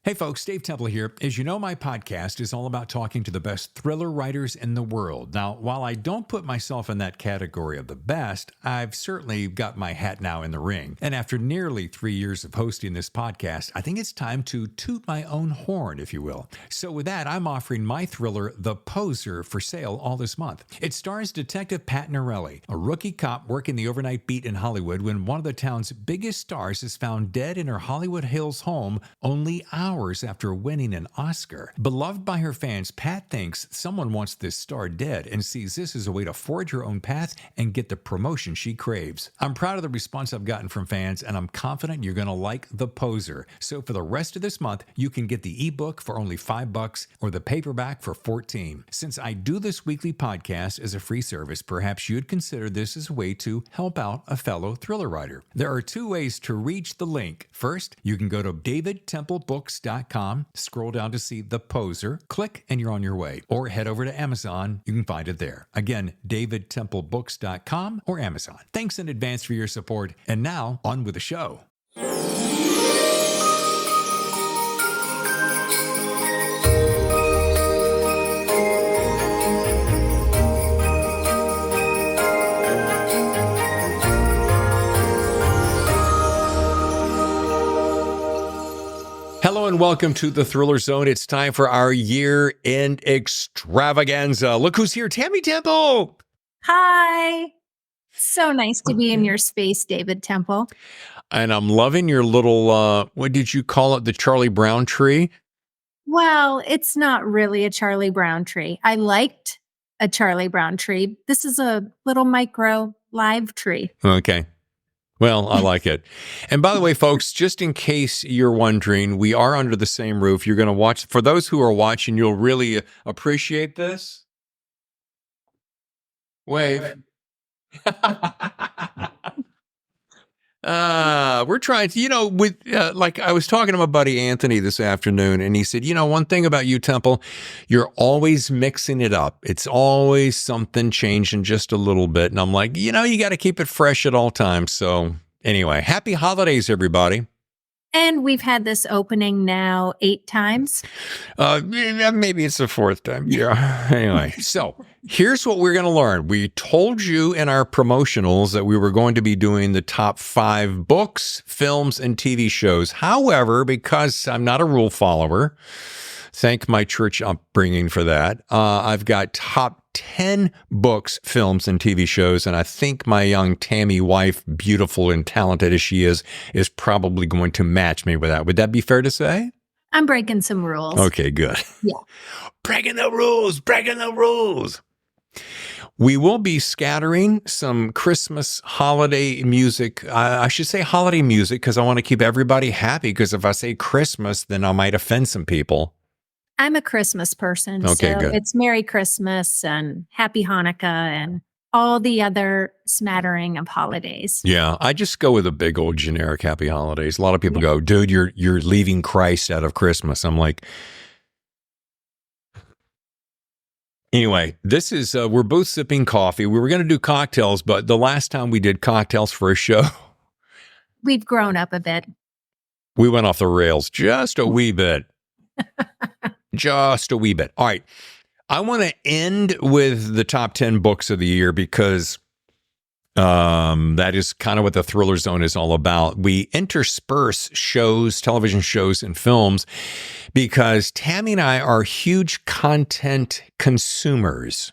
Hey folks, Dave Temple here. As you know, my podcast is all about talking to the best thriller writers in the world. Now, while I don't put myself in that category of the best, I've certainly got my hat now in the ring. And after nearly 3 years of hosting this podcast, I think it's time to toot my own horn, if you will. So with that, I'm offering my thriller, The Poser, for sale all this month. It stars Detective Pat Norelli, a rookie cop working the overnight beat in Hollywood when one of the town's biggest stars is found dead in her Hollywood Hills home only hours after winning an Oscar. Beloved by her fans, Pat thinks someone wants this star dead and sees this as a way to forge her own path and get the promotion she craves. I'm proud of the response I've gotten from fans, and I'm confident you're going to like The Poser. So for the rest of this month, you can get the ebook for only $5 or the paperback for $14. Since I do this weekly podcast as a free service, perhaps you'd consider this as a way to help out a fellow thriller writer. There are two ways to reach the link. First, you can go to davidtemplebooks.com, scroll down to see The Poser, click, and you're on your way. Or head over to Amazon. You can find it there. Again, davidtemplebooks.com or Amazon. Thanks in advance for your support. And now, on with the show. Hello and welcome to the Thriller Zone. It's time for our year-end extravaganza. Look who's here, Tammy Temple. Hi. So nice to be in your space, David Temple. And I'm loving your little, what did you call it, the Charlie Brown tree? Well, it's not really a Charlie Brown tree. I liked a Charlie Brown tree. This is a little micro live tree. Okay. Well, I like it. And by the way, folks, just in case you're wondering, we are under the same roof. You're going to watch. For those who are watching, you'll really appreciate this. Wave. We're trying to, like I was talking to my buddy Anthony this afternoon, and he said, one thing about you, Temple, you're always mixing it up. It's always something changing just a little bit. And I'm like, you got to keep it fresh at all times. So anyway, happy holidays, everybody. And we've had this opening now 8 times. Maybe it's the 4th time. Yeah. Anyway, so here's what we're going to learn. We told you in our promotionals that we were going to be doing the top 5 books, films, and TV shows. However, because I'm not a rule follower, thank my church upbringing for that, I've got top 10 books, films, and TV shows, and I think my young Tammy wife, beautiful and talented as she is probably going to match me with that. Would that be fair to say? I'm breaking some rules. Okay, good. Yeah. Breaking the rules. We will be scattering some Christmas holiday music. I should say holiday music because I want to keep everybody happy, because if I say Christmas, then I might offend some people. I'm a Christmas person, okay, so good. It's Merry Christmas and Happy Hanukkah and all the other smattering of holidays. Yeah, I just go with a big old generic Happy Holidays. A lot of people go, dude, you're leaving Christ out of Christmas. I'm like, anyway, this is, we're both sipping coffee. We were going to do cocktails, but the last time we did cocktails for a show, we've grown up a bit. We went off the rails just a wee bit. Just a wee bit. All right. I want to end with the top 10 books of the year because that is kind of what the Thriller Zone is all about. We intersperse shows, television shows, and films because Tammy and I are huge content consumers.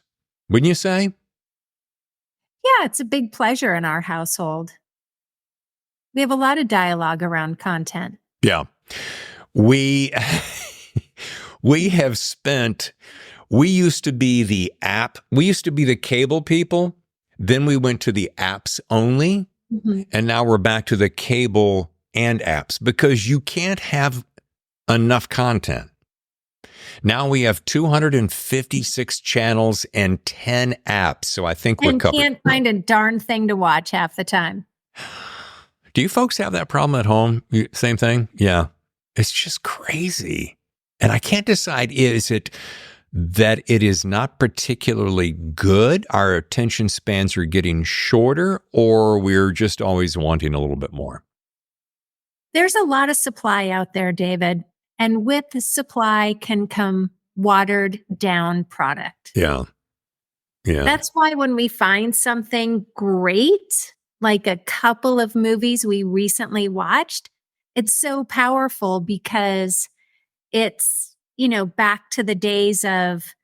Wouldn't you say? Yeah, it's a big pleasure in our household. We have a lot of dialogue around content. Yeah. We have spent, we used to be the cable people. Then we went to the apps only. Mm-hmm. And now we're back to the cable and apps because you can't have enough content. Now we have 256 channels and 10 apps. So I think we're covered. And can't find a darn thing to watch half the time. Do you folks have that problem at home? Same thing? Yeah. It's just crazy. And I can't decide, is it that it is not particularly good, our attention spans are getting shorter, or we're just always wanting a little bit more? There's a lot of supply out there, David. And with the supply can come watered down product. Yeah. Yeah. That's why when we find something great, like a couple of movies we recently watched, it's so powerful because it's, back to the days of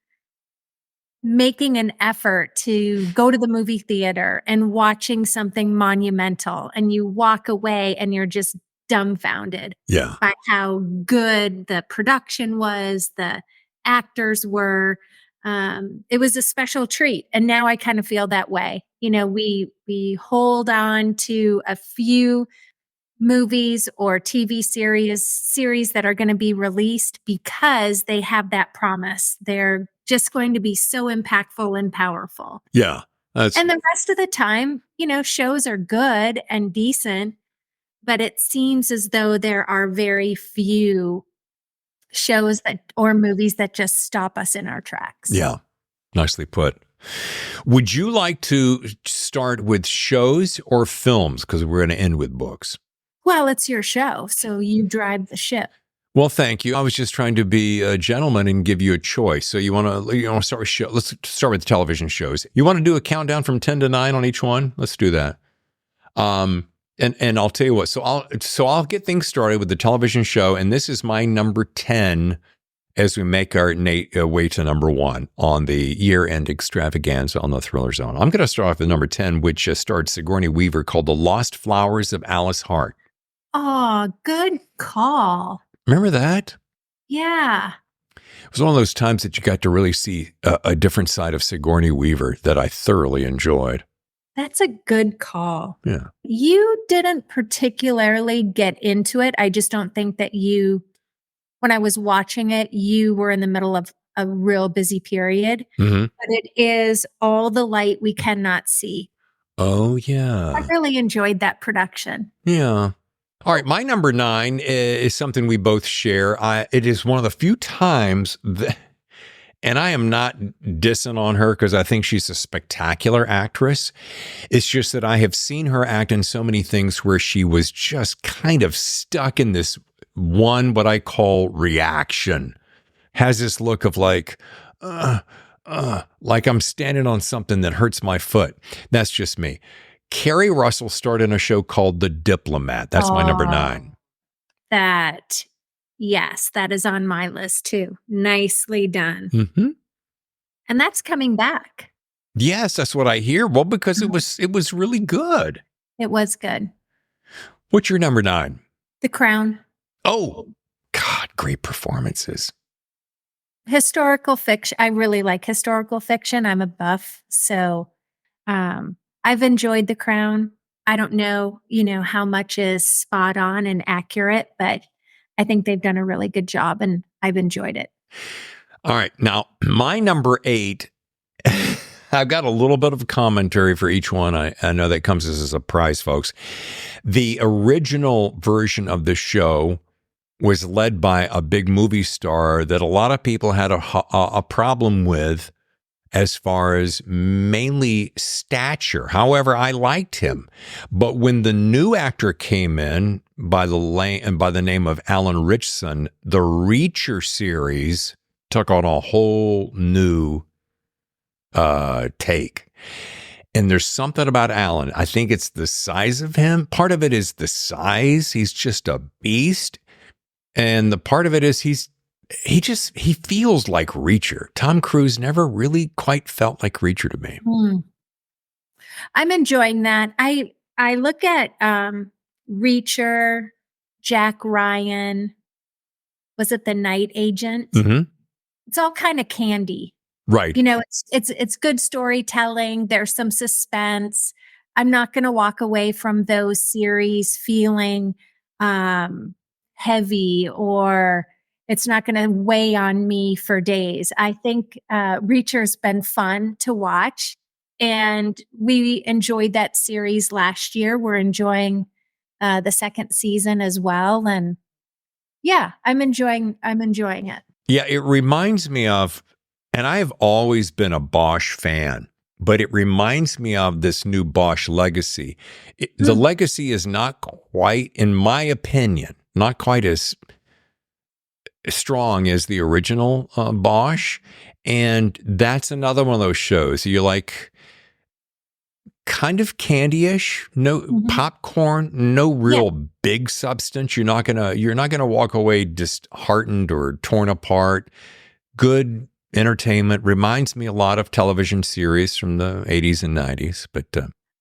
making an effort to go to the movie theater and watching something monumental, and you walk away and you're just dumbfounded Yeah. by how good the production was, the actors were. It was a special treat. And now I kind of feel that way. We hold on to a few movies or TV series that are going to be released because they have that promise. They're just going to be so impactful and powerful. Yeah. And the rest of the time, shows are good and decent, but it seems as though there are very few shows or movies that just stop us in our tracks. Yeah. Nicely put. Would you like to start with shows or films? Because we're going to end with books. Well, it's your show, so you drive the ship. Well, thank you. I was just trying to be a gentleman and give you a choice. So you want to start with show? Let's start with television shows. You want to do a countdown from 10 to 9 on each one? Let's do that. And I'll tell you what. So I'll get things started with the television show, and this is my number 10 as we make our way to number 1 on the year-end extravaganza on the Thriller Zone. I'm going to start off with number 10, which starred Sigourney Weaver, called The Lost Flowers of Alice Hart. Oh, good call. Remember that? Yeah. It was one of those times that you got to really see a different side of Sigourney Weaver that I thoroughly enjoyed. That's a good call. Yeah. You didn't particularly get into it. I just don't think that when I was watching it, you were in the middle of a real busy period. Mm-hmm. But it is all the light we cannot see. Oh, yeah. I really enjoyed that production. Yeah. All right, my number 9 is something we both share. It is one of the few times that, and I am not dissing on her because I think she's a spectacular actress. It's just that I have seen her act in so many things where she was just kind of stuck in this one, what I call reaction. Has this look of like I'm standing on something that hurts my foot. That's just me. Carrie Russell starred in a show called The Diplomat. That's my number 9. Yes, that is on my list too. Nicely done. Mm-hmm. And that's coming back. Yes, that's what I hear. Well, because it was really good. It was good. What's your number 9? The Crown. Oh, God, great performances. Historical fiction. I really like historical fiction. I'm a buff. So, I've enjoyed The Crown. I don't know, how much is spot on and accurate, but I think they've done a really good job and I've enjoyed it. All right. Now, my number 8, I've got a little bit of a commentary for each one. I know that comes as a surprise, folks. The original version of the show was led by a big movie star that a lot of people had a problem with, as far as mainly stature. However, I liked him. But when the new actor came in by the name of Alan Ritchson, the Reacher series took on a whole new take. And there's something about Alan. I think it's the size of him. Part of it is the size. He's just a beast. And the part of it is he feels like Reacher. Tom Cruise never really quite felt like Reacher to me. I'm enjoying that. I look at Reacher, Jack Ryan. Was it The Night Agent? Mm-hmm. It's all kind of candy. Right. It's good storytelling. There's some suspense. I'm not going to walk away from those series feeling heavy, or it's not going to weigh on me for days. I think Reacher's been fun to watch, and we enjoyed that series last year. We're enjoying the second season as well, and yeah, I'm enjoying it. Yeah, it reminds me of, and I have always been a Bosch fan, but it reminds me of this new Bosch legacy. The legacy is not quite, in my opinion, not quite as strong as the original Bosch. And that's another one of those shows you like, kind of candy-ish, no popcorn, no real big substance. You're not gonna walk away disheartened or torn apart. Good entertainment. Reminds me a lot of television series from the 80s and 90s. But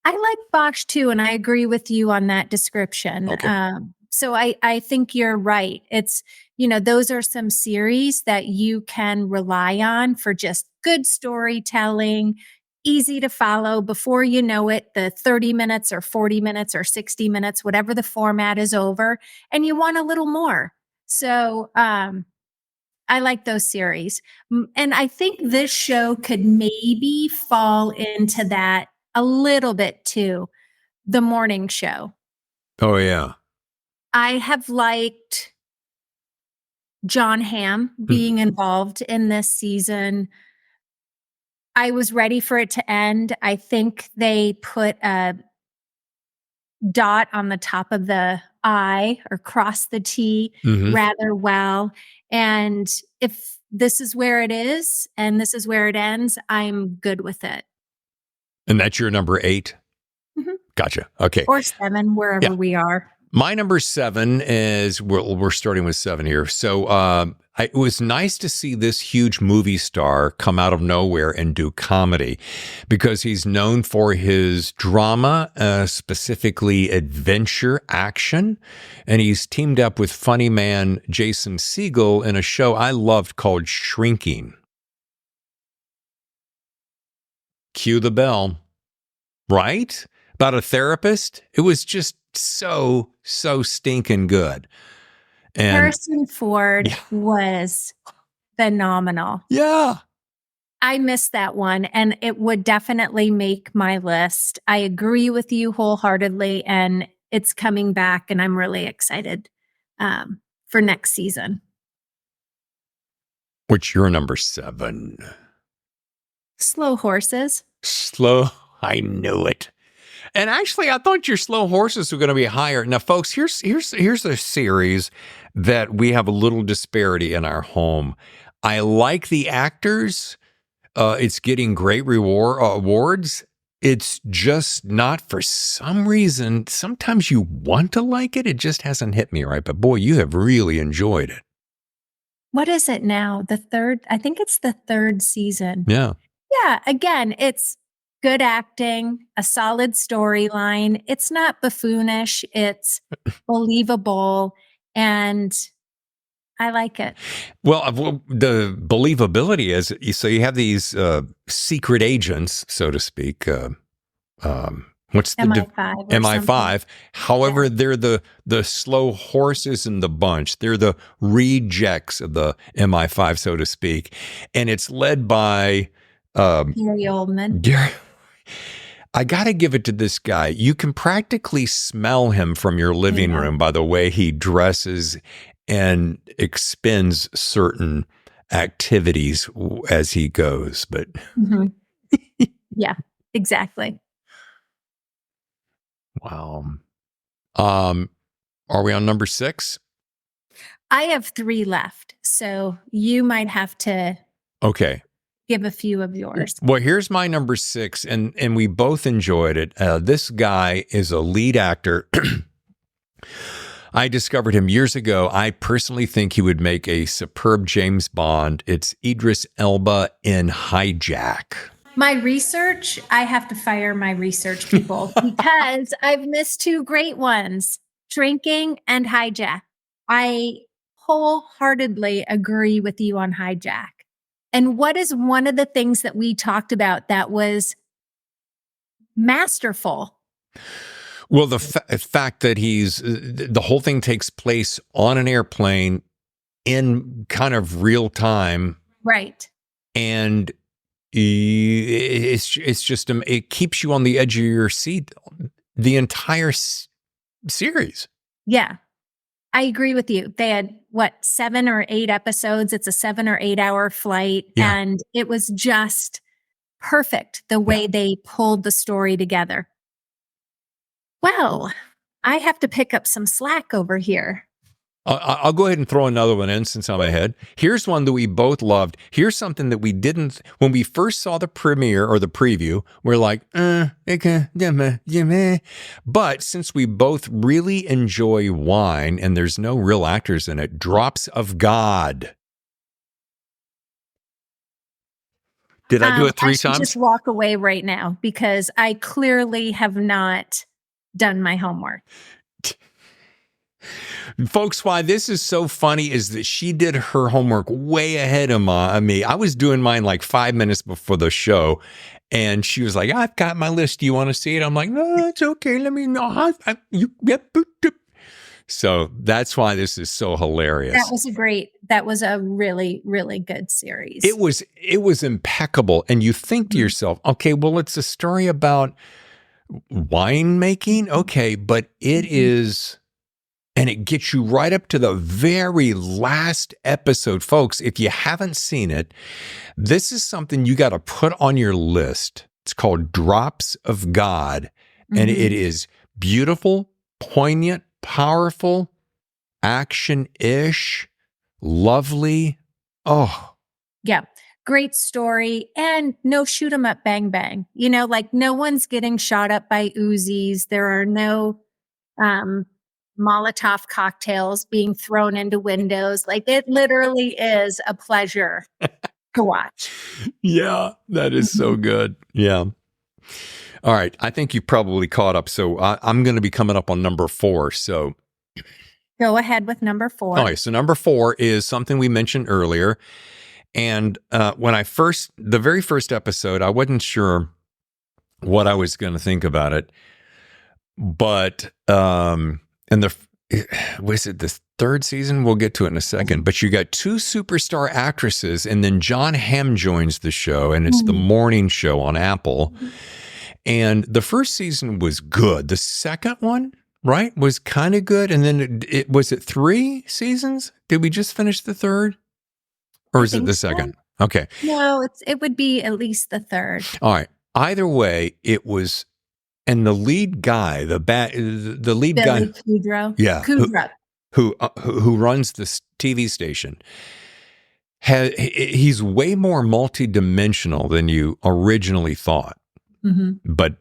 I like Bosch too, and I agree with you on that description. Okay. So I think you're right. It's, those are some series that you can rely on for just good storytelling, easy to follow. Before you know it, the 30 minutes or 40 minutes or 60 minutes, whatever the format is over, and you want a little more. So I like those series. And I think this show could maybe fall into that a little bit too. The morning show. oh yeah. I have liked John Hamm being involved in this season. I was ready for it to end. I think they put a dot on the top of the I or cross the T rather well. And if this is where it is and this is where it ends, I'm good with it. And that's your number 8? Gotcha. Okay. Or 7, wherever we are. My number 7 is, we're starting with 7 here. So it was nice to see this huge movie star come out of nowhere and do comedy, because he's known for his drama, specifically adventure action. And he's teamed up with funny man Jason Segel in a show I loved called Shrinking. Cue the bell. Right? About a therapist. It was just so stinking good. And Harrison Ford was phenomenal. Yeah. I missed that one, and it would definitely make my list. I agree with you wholeheartedly, and it's coming back, and I'm really excited for next season. What's your number 7? Slow Horses. I knew it. And actually, I thought your Slow Horses were going to be higher. Now, folks, here's a series that we have a little disparity in our home. I like the actors. It's getting great awards. It's just not, for some reason, sometimes you want to like it. It just hasn't hit me right. But boy, you have really enjoyed it. What is it now? The third? I think it's the 3rd season. Yeah. Yeah. Again, it's good acting, a solid storyline. It's not buffoonish. It's believable. And I like it. Well, the believability is, so you have these secret agents, so to speak. What's the MI5? MI5. However, they're the slow horses in the bunch. They're the rejects of the MI5, so to speak. And it's led by Gary Oldman. I got to give it to this guy. You can practically smell him from your living room by the way he dresses and expends certain activities as he goes. But yeah, exactly. Wow. Are we on number 6? I have 3 left, so you might have to give a few of yours. Well, here's my number 6, and we both enjoyed it. This guy is a lead actor. I discovered him years ago. I personally think he would make a superb James Bond. It's Idris Elba in Hijack. My research, I have to fire my research people because I've missed 2 great ones, Drinking and Hijack. I wholeheartedly agree with you on Hijack. And what is one of the things that we talked about that was masterful? Well, the fact that the whole thing takes place on an airplane in kind of real time. Right. And it's just, it keeps you on the edge of your seat the entire series. Yeah, I agree with you. They had 7 or 8 episodes. It's a 7 or 8 hour flight. Yeah. And it was just perfect the way they pulled the story together. Well, I have to pick up some slack over here. I'll go ahead and throw another one in since I'm ahead. Here's one that we both loved. Here's something that we didn't, when we first saw the premiere or the preview, we're like, but since we both really enjoy wine and there's no real actors in it, Drops of God. Did I do it 3 I should times? just walk away right now because I clearly have not done my homework. Folks, why this is so funny is that she did her homework way ahead of me. I was doing mine like 5 minutes before the show, and she was like, I've got my list. Do you want to see it? I'm like, no, it's okay. Let me know. So that's why this is so hilarious. That was a really, really good series. It was impeccable. And you think to yourself, okay, well, it's a story about winemaking. Okay, but it is... And it gets you right up to the very last episode. Folks, if you haven't seen it, this is something you got to put on your list. It's called Drops of God. And it is beautiful, poignant, powerful, action-ish, lovely. Oh. Yeah. Great story. And no shoot 'em up, bang, bang. You know, like no one's getting shot up by Uzis. There are no... Molotov cocktails being thrown into windows. Like it literally is a pleasure to watch. Yeah, that is so good. Yeah. All right. I think you probably caught up. So I'm going to be coming up on number 4. So go ahead with number 4. Okay. So number 4 is something we mentioned earlier. And when the very first episode, I wasn't sure what I was going to think about it. But, and was it the 3rd season? We'll get to it in a second. But you got 2 superstar actresses, and then Jon Hamm joins the show, and it's the morning show on Apple. And the first season was good. The second one, right, was kind of good. And then was it 3 seasons? Did we just finish the 3rd? Or is it the second? So. Okay. No, it would be at least the 3rd. All right. Either way, it was... And the lead guy, the lead Billy guy, Kudrow, yeah, who runs this TV station, he's way more multidimensional than you originally thought. But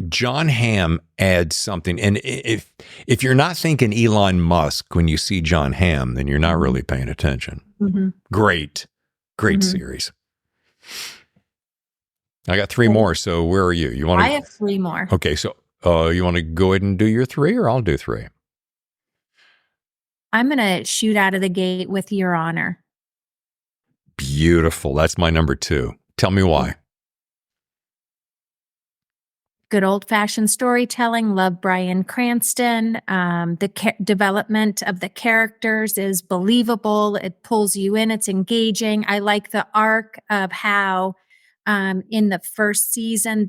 Jon Hamm adds something, and if you're not thinking Elon Musk when you see Jon Hamm, then you're not really paying attention. Great series. I got 3 more, so where are you? I have 3 more. Okay, so you want to go ahead and do your 3, or I'll do 3? I'm going to shoot out of the gate with Your Honor. Beautiful. That's my number 2. Tell me why. Good old-fashioned storytelling. Love Bryan Cranston. The development of the characters is believable. It pulls you in. It's engaging. I like the arc of how... in the first season,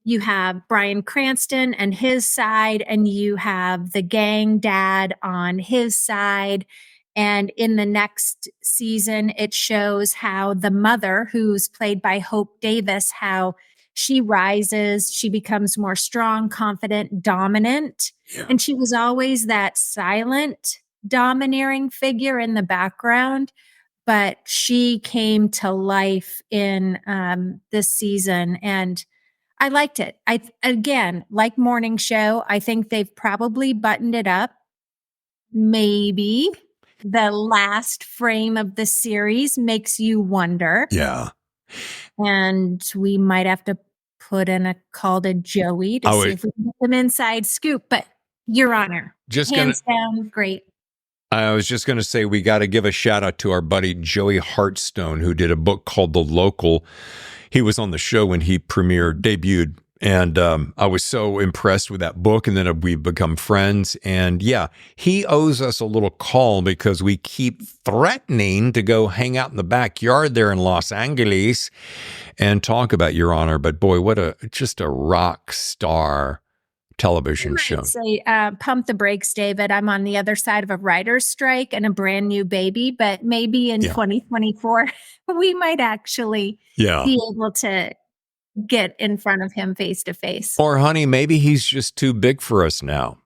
you have Bryan Cranston and his side, and you have the gang dad on his side. And in the next season, it shows how the mother, who's played by Hope Davis, how she rises, she becomes more strong, confident, dominant. Yeah. And she was always that silent, domineering figure in the background. But she came to life in this season, and I liked it. Again, like morning show, I think they've probably buttoned it up. Maybe the last frame of the series makes you wonder. Yeah. And we might have to put in a call to Joey to see if we can get them inside scoop. But Your Honor, hands down, great. I was just going to say, we got to give a shout out to our buddy Joey Hartstone, who did a book called The Local. He was on the show when he debuted. And I was so impressed with that book. And then we've become friends. And yeah, he owes us a little call because we keep threatening to go hang out in the backyard there in Los Angeles and talk about Your Honor. But boy, just a rock star television show. Say, pump the brakes, David. I'm on the other side of a writer's strike and a brand new baby, but maybe in 2024, we might actually be able to get in front of him face to face. Or honey, maybe he's just too big for us now.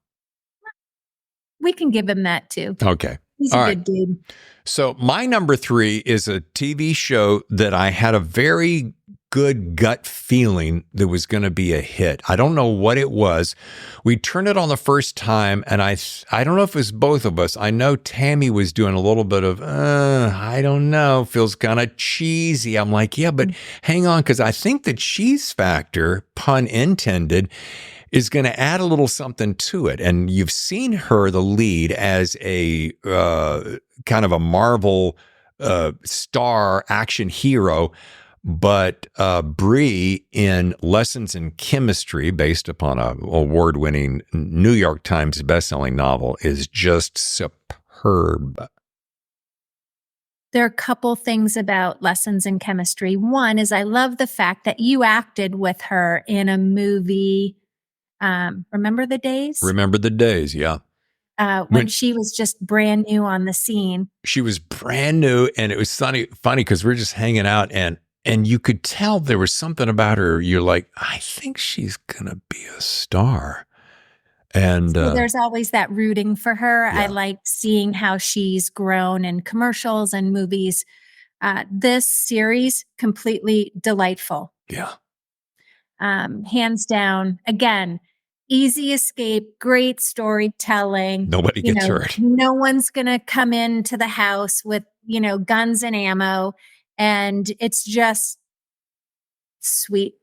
we can give him that too. Okay. He's All a right. good dude. So my number 3 is a TV show that I had a very good gut feeling that was going to be a hit. I don't know what it was. We turned it on the first time, and I don't know if it was both of us. I know Tammy was doing a little bit of, I don't know, feels kind of cheesy. I'm like, yeah, but hang on, because I think the cheese factor, pun intended, is going to add a little something to it. And you've seen her, the lead, as a kind of a Marvel star action hero. But Bree in Lessons in Chemistry, based upon an award-winning New York Times bestselling novel, is just superb. There are a couple things about Lessons in Chemistry. One is I love the fact that you acted with her in a movie, Remember the Days? Remember the Days, yeah. When she was just brand new on the scene. She was brand new, and it was funny because we were just hanging out, and you could tell there was something about her. You're like, I think she's going to be a star. And so there's always that rooting for her. Yeah. I like seeing how she's grown in commercials and movies. This series, completely delightful. Yeah. Hands down. Again, easy escape, great storytelling. Nobody gets hurt. No one's going to come into the house with, guns and ammo. And it's just sweet,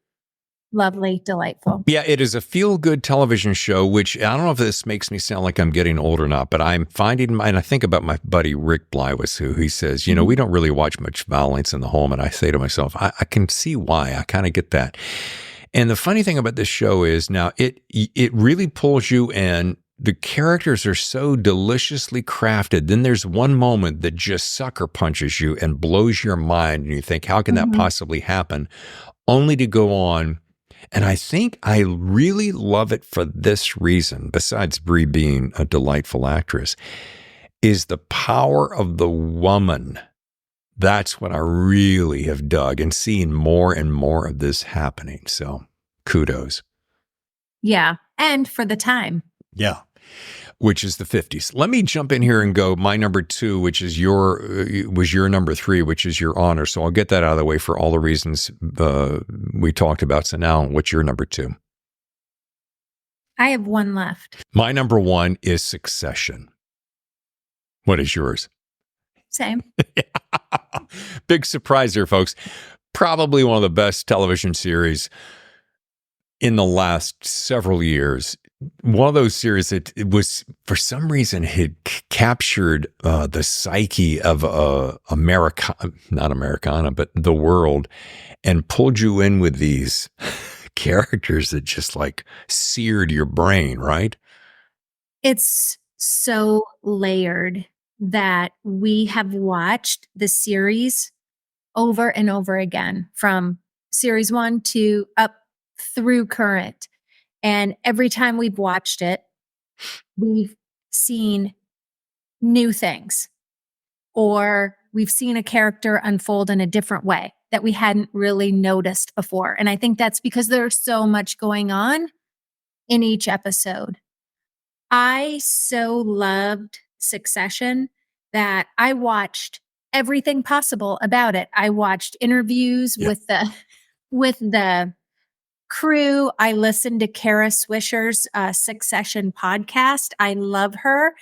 lovely, delightful. Yeah, it is a feel-good television show, which I don't know if this makes me sound like I'm getting old or not, but I'm finding, and I think about my buddy Rick Blywise, who he says, we don't really watch much violence in the home. And I say to myself, I can see why. I kind of get that. And the funny thing about this show is now it really pulls you in. The characters are so deliciously crafted. Then there's one moment that just sucker punches you and blows your mind. And you think, how can that possibly happen? Only to go on. And I think I really love it for this reason, besides Brie being a delightful actress, is the power of the woman. That's what I really have dug and seen more and more of this happening. So kudos. Yeah. And for the time. Yeah. Which is the 50s. Let me jump in here and go my number 2, which is was your number 3, which is your honor. So I'll get that out of the way for all the reasons we talked about. So now what's your number 2? I have one left. My number 1 is Succession. What is yours? Same. Big surprise there, folks. Probably one of the best television series in the last several years. One of those series that it was, for some reason, had captured the psyche of not Americana, but the world, and pulled you in with these characters that just like seared your brain, right? It's so layered that we have watched the series over and over again, from series 1 to up through current. And every time we've watched it, we've seen new things, or we've seen a character unfold in a different way that we hadn't really noticed before. And I think that's because there's so much going on in each episode. I so loved Succession that I watched everything possible about it. I watched interviews with the crew. I listened to Kara Swisher's Succession podcast. I love her.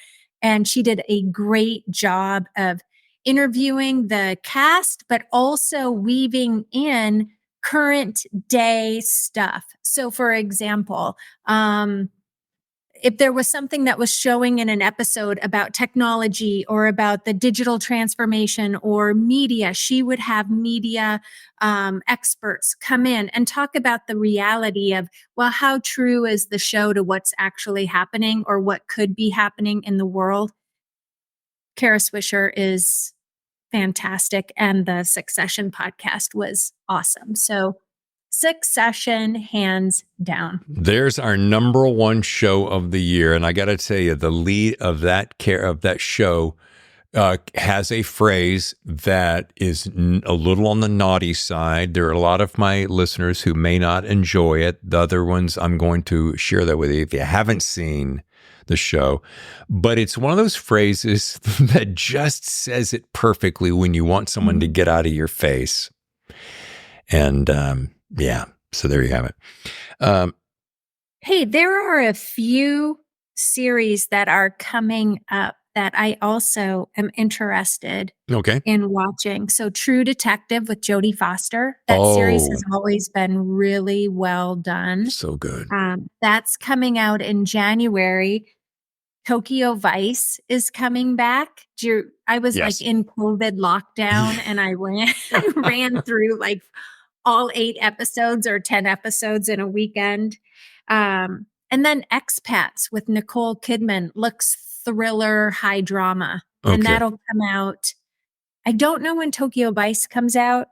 And she did a great job of interviewing the cast, but also weaving in current day stuff. So for example, if there was something that was showing in an episode about technology or about the digital transformation or media, she would have media experts come in and talk about the reality of, well, how true is the show to what's actually happening or what could be happening in the world. Kara Swisher is fantastic, and the Succession podcast was awesome. So Succession, hands down. There's our number 1 show of the year, and I got to tell you, the lead of that show has a phrase that is a little on the naughty side. There are a lot of my listeners who may not enjoy it. The other ones, I'm going to share that with you. If you haven't seen the show. But it's one of those phrases that just says it perfectly when you want someone to get out of your face. And yeah, so there you have it. Hey, there are a few series that are coming up that I also am interested in watching. So True Detective with Jodie Foster. That series has always been really well done. So good. That's coming out in January. Tokyo Vice is coming back. I was like in COVID lockdown and I ran through like all 8 episodes or 10 episodes in a weekend. And then Expats with Nicole Kidman looks thriller, high drama. And that'll come out. I don't know when Tokyo Vice comes out.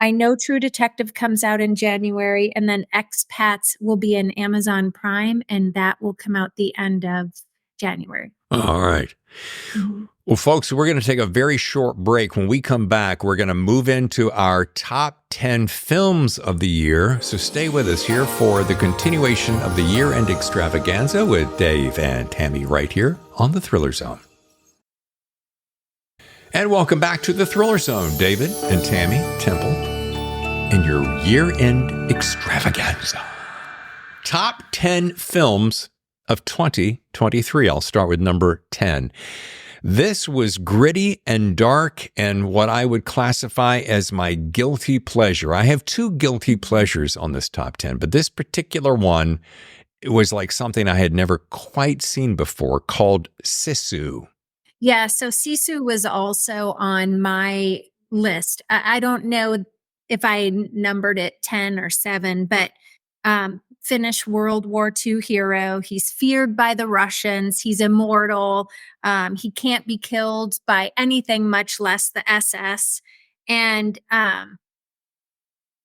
I know True Detective comes out in January, and then Expats will be in Amazon Prime, and that will come out the end of January. All right. Mm-hmm. Well, folks, we're going to take a very short break. When we come back, we're going to move into our top 10 films of the year. So stay with us here for the continuation of the year-end extravaganza with Dave and Tammy right here on the Thriller Zone. And welcome back to the Thriller Zone, David and Tammy Temple in your year-end extravaganza. Top 10 films of 2023. I'll start with number 10. This was gritty and dark and what I would classify as my guilty pleasure. I have 2 guilty pleasures on this top 10, but this particular one, it was like something I had never quite seen before, called Sisu. Yeah, so Sisu was also on my list. I don't know if I numbered it 10 or 7, but Finnish World War II hero. He's feared by the Russians. He's immortal. He can't be killed by anything, much less the SS. And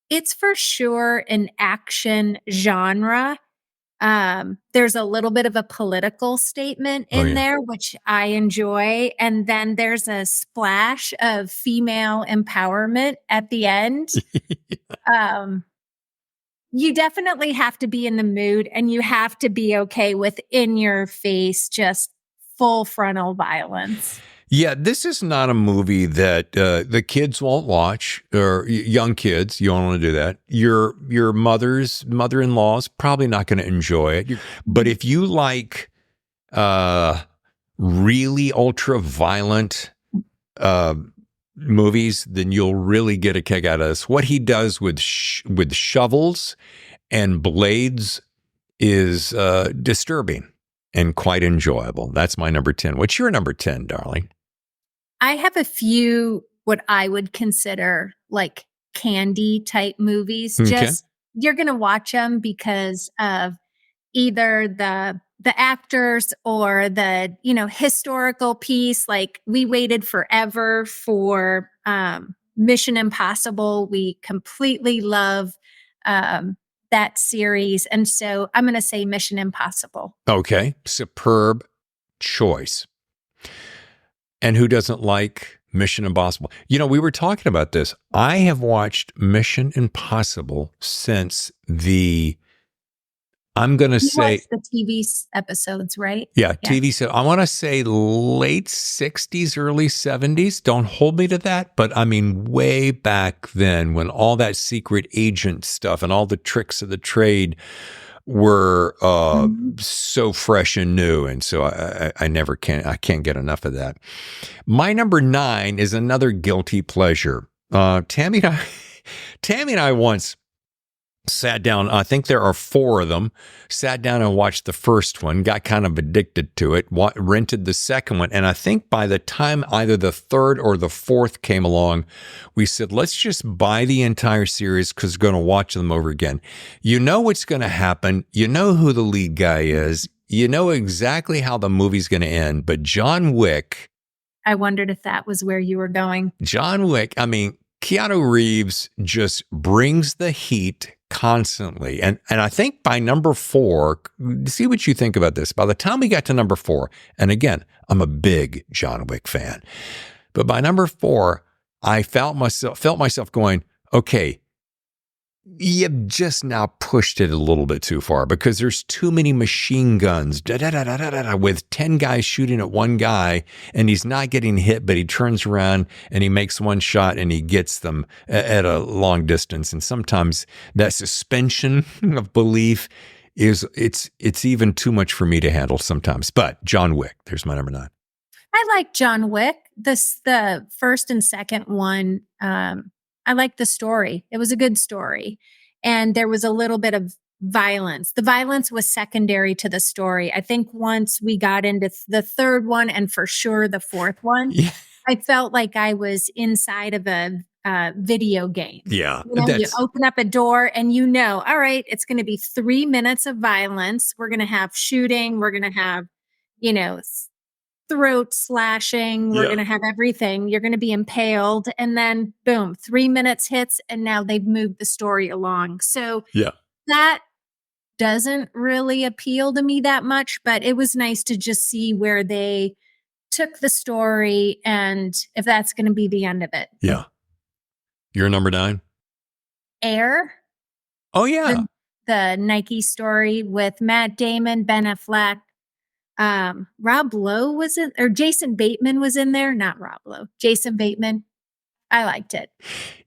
it's for sure an action genre. There's a little bit of a political statement in there, which I enjoy. And then there's a splash of female empowerment at the end. You definitely have to be in the mood and you have to be okay with in your face, just full frontal violence. Yeah, this is not a movie that the kids won't watch, or young kids. You don't want to do that. Your mother-in-law's probably not going to enjoy it. But if you like really ultra-violent movies, then you'll really get a kick out of this. What he does with shovels and blades is disturbing and quite enjoyable. That's my number 10. What's your number 10, darling? I have a few what I would consider like candy type movies. Just you're going to watch them because of either the actors or the, historical piece. Like we waited forever for Mission Impossible. We completely love that series. And so I'm going to say Mission Impossible. Okay. Superb choice. And who doesn't like Mission Impossible? We were talking about this. I have watched Mission Impossible since I'm going to say the TV episodes, right? Yeah, TV. So I want to say late 60s, early 70s. Don't hold me to that. But I mean, way back then when all that secret agent stuff and all the tricks of the trade were so fresh and new. And so I can't get enough of that. My number 9 is another guilty pleasure. Tammy and I once sat down, I think there are 4 of them, sat down and watched the first one, got kind of addicted to it, rented the second one. And I think by the time either the third or the fourth came along, we said, let's just buy the entire series because we're going to watch them over again. You know what's going to happen. You know who the lead guy is. You know exactly how the movie's going to end. But John Wick. I wondered if that was where you were going. John Wick, Keanu Reeves just brings the heat constantly. And I think by number 4, see what you think about this. By the time we got to number 4, and again, I'm a big John Wick fan, but by number 4, I felt myself going, okay, You've just now pushed it a little bit too far because there's too many machine guns with 10 guys shooting at one guy and he's not getting hit, but he turns around and he makes one shot and he gets them at a long distance. And sometimes that suspension of belief it's even too much for me to handle sometimes. But John Wick, there's my number 9. I like John Wick. The first and second one, I liked the story. It was a good story. And there was a little bit of violence. The violence was secondary to the story. I think once we got into the third one and for sure the fourth one, Yeah. I felt like I was inside of a video game. Yeah. You open up a door and all right, it's going to be 3 minutes of violence. We're going to have shooting. We're going to have, throat slashing. We're going to have everything. You're going to be impaled. And then boom, 3 minutes hits. And now they've moved the story along. So that doesn't really appeal to me that much, but it was nice to just see where they took the story and if that's going to be the end of it. Yeah. You're number 9? Air. Oh, yeah. The Nike story with Matt Damon, Ben Affleck. Rob Lowe was in, or Jason Bateman was in there. Not Rob Lowe. Jason Bateman. I liked it.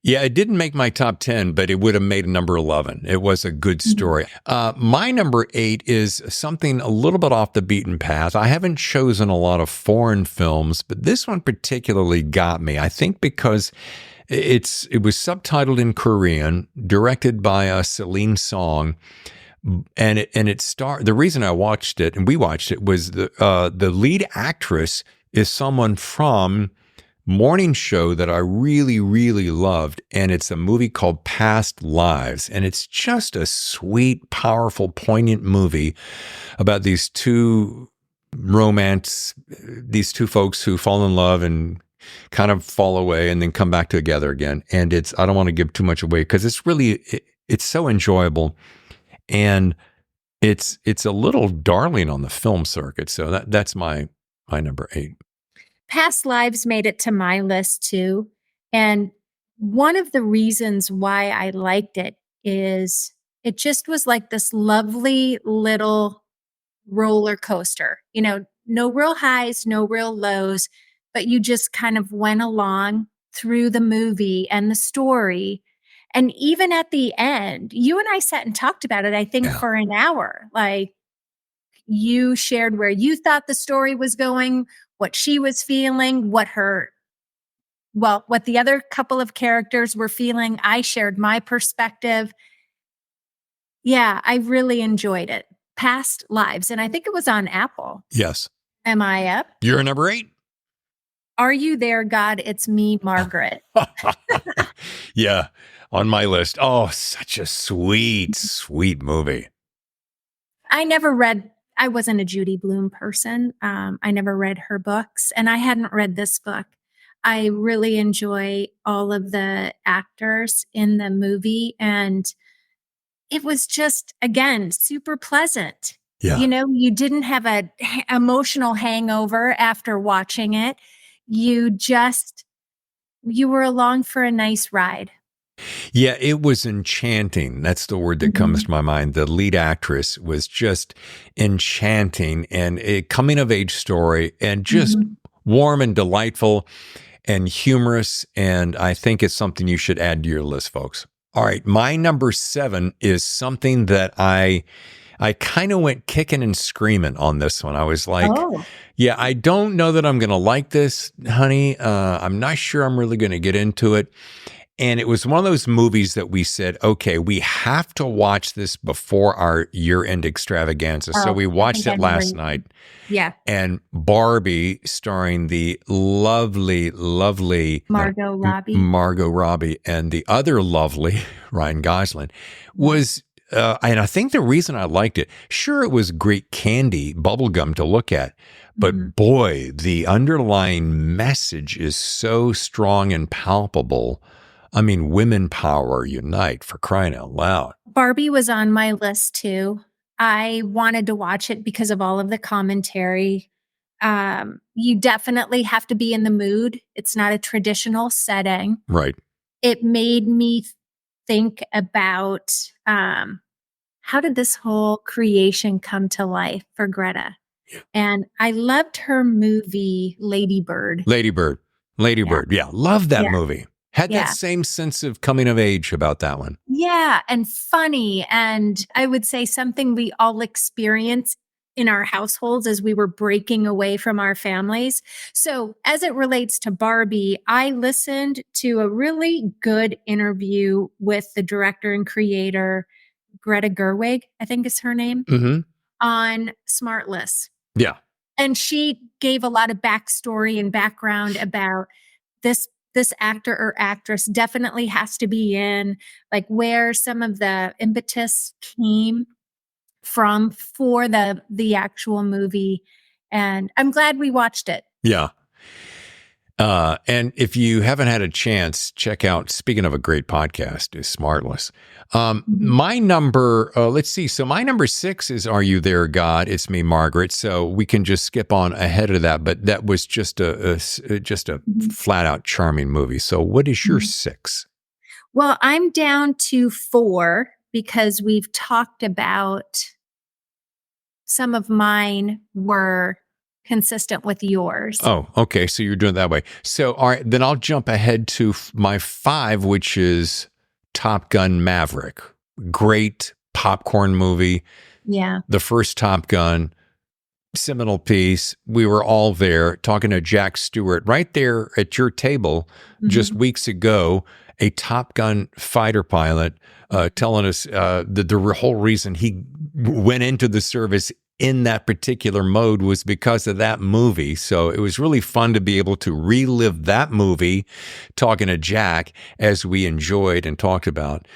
Yeah, it didn't make my top 10, but it would have made number 11. It was a good story. My number 8 is something a little bit off the beaten path. I haven't chosen a lot of foreign films, but this one particularly got me. I think because it was subtitled in Korean, directed by Celine Song. And the reason I watched it and we watched it was the lead actress is someone from morning show that I really, really loved. And it's a movie called Past Lives. And it's just a sweet, powerful, poignant movie about these two folks who fall in love and kind of fall away and then come back together again. And I don't want to give too much away because it's so enjoyable. And it's a little darling on the film circuit. So that's my number 8. Past Lives made it to my list too. And one of the reasons why I liked it is it just was like this lovely little roller coaster. No real highs, no real lows, but you just kind of went along through the movie and the story. And even at the end, you and I sat and talked about it, I think, for an hour. Like, you shared where you thought the story was going, what she was feeling, what the other couple of characters were feeling. I shared my perspective. Yeah, I really enjoyed it. Past Lives. And I think it was on Apple. Yes. Am I up? You're number 8. Are You There, God? It's Me, Margaret. Yeah, on my list. Oh, such a sweet, sweet movie. I wasn't a Judy Blume person. I never read her books, and I hadn't read this book. I really enjoy all of the actors in the movie, and it was just, again, super pleasant. Yeah. You didn't have an emotional hangover after watching it. You were along for a nice ride. Yeah, it was enchanting. That's the word that comes to my mind. The lead actress was just enchanting and a coming of age story and just warm and delightful and humorous. And I think it's something you should add to your list, folks. All right. My number 7 is something that I kind of went kicking and screaming on this one. I was like, yeah, I don't know that I'm going to like this, honey. I'm not sure I'm really going to get into it. And it was one of those movies that we said, okay, we have to watch this before our year-end extravaganza. So we watched it last night. Yeah. And Barbie, starring the lovely, lovely Margot Robbie, and the other lovely Ryan Gosling, was, and I think the reason I liked it, sure, it was great candy, bubblegum to look at. But boy, the underlying message is so strong and palpable. I mean, women power unite, for crying out loud. Barbie was on my list too. I wanted to watch it because of all of the commentary. You definitely have to be in the mood. It's not a traditional setting. Right. It made me think about how did this whole creation come to life for Greta? And I loved her movie Lady Bird. Lady Bird. Lady Yeah. Bird. Yeah. Love that Yeah. movie. Had that Yeah. same sense of coming of age about that one. Yeah. And funny. And I would say something we all experience in our households as we were breaking away from our families. So, as it relates to Barbie, I listened to a really good interview with the director and creator, Greta Gerwig, I think is her name, Mm-hmm. on Smartless. Yeah. And she gave a lot of backstory and background about this actor or actress definitely has to be in, like where some of the impetus came from for the actual movie. And I'm glad we watched it. Yeah. And if you haven't had a chance, check out, speaking of a great podcast, is Smartless. My number, let's see. So my number 6 is Are You There, God? It's Me, Margaret. So we can just skip on ahead of that. But that was just a flat out charming movie. So what is your 6? Well, I'm down to 4 because we've talked about some of mine were consistent with yours. Oh, okay. So you're doing it that way. So, all right, then I'll jump ahead to my 5, which is Top Gun Maverick. Great popcorn movie. Yeah. The first Top Gun, seminal piece. We were all there talking to Jack Stewart right there at your table just weeks ago, a Top Gun fighter pilot telling us that the whole reason he went into the service in that particular mode was because of that movie. So it was really fun to be able to relive that movie, talking to Jack as we enjoyed and talked about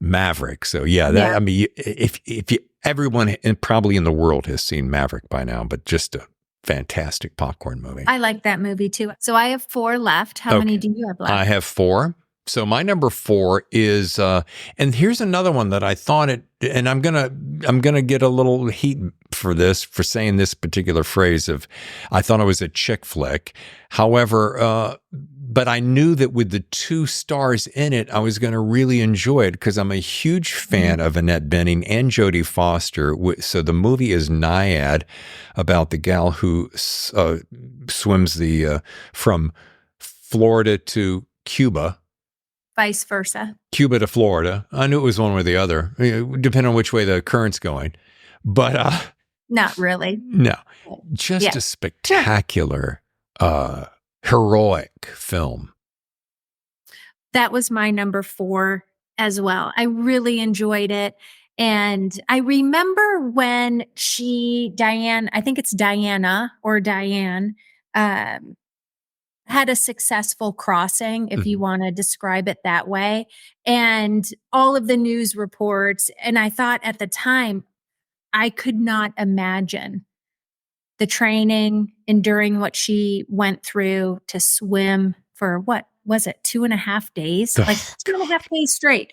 Maverick. So I mean, if you, everyone probably in the world has seen Maverick by now, but just a fantastic popcorn movie. I like that movie too. So I have 4 left. How many do you have left? I have 4. So my number 4 is, and here's another one that I thought it, and I'm gonna get a little heat for this, for saying this particular phrase of, I thought it was a chick flick. However, but I knew that with the 2 stars in it, I was going to really enjoy it because I'm a huge fan of Annette Bening and Jodie Foster. So the movie is Naiad, about the gal who swims from Florida to Cuba. Vice versa. Cuba to Florida. I knew it was one way or the other, depending on which way the current's going. But not really. No, just a spectacular, heroic film. That was my number 4 as well. I really enjoyed it. And I remember when I think it's Diana or Diane, had a successful crossing, if you want to describe it that way, and all of the news reports. And I thought at the time, I could not imagine the training, enduring what she went through to swim for, what was it, 2.5 days? Like 2.5 days straight.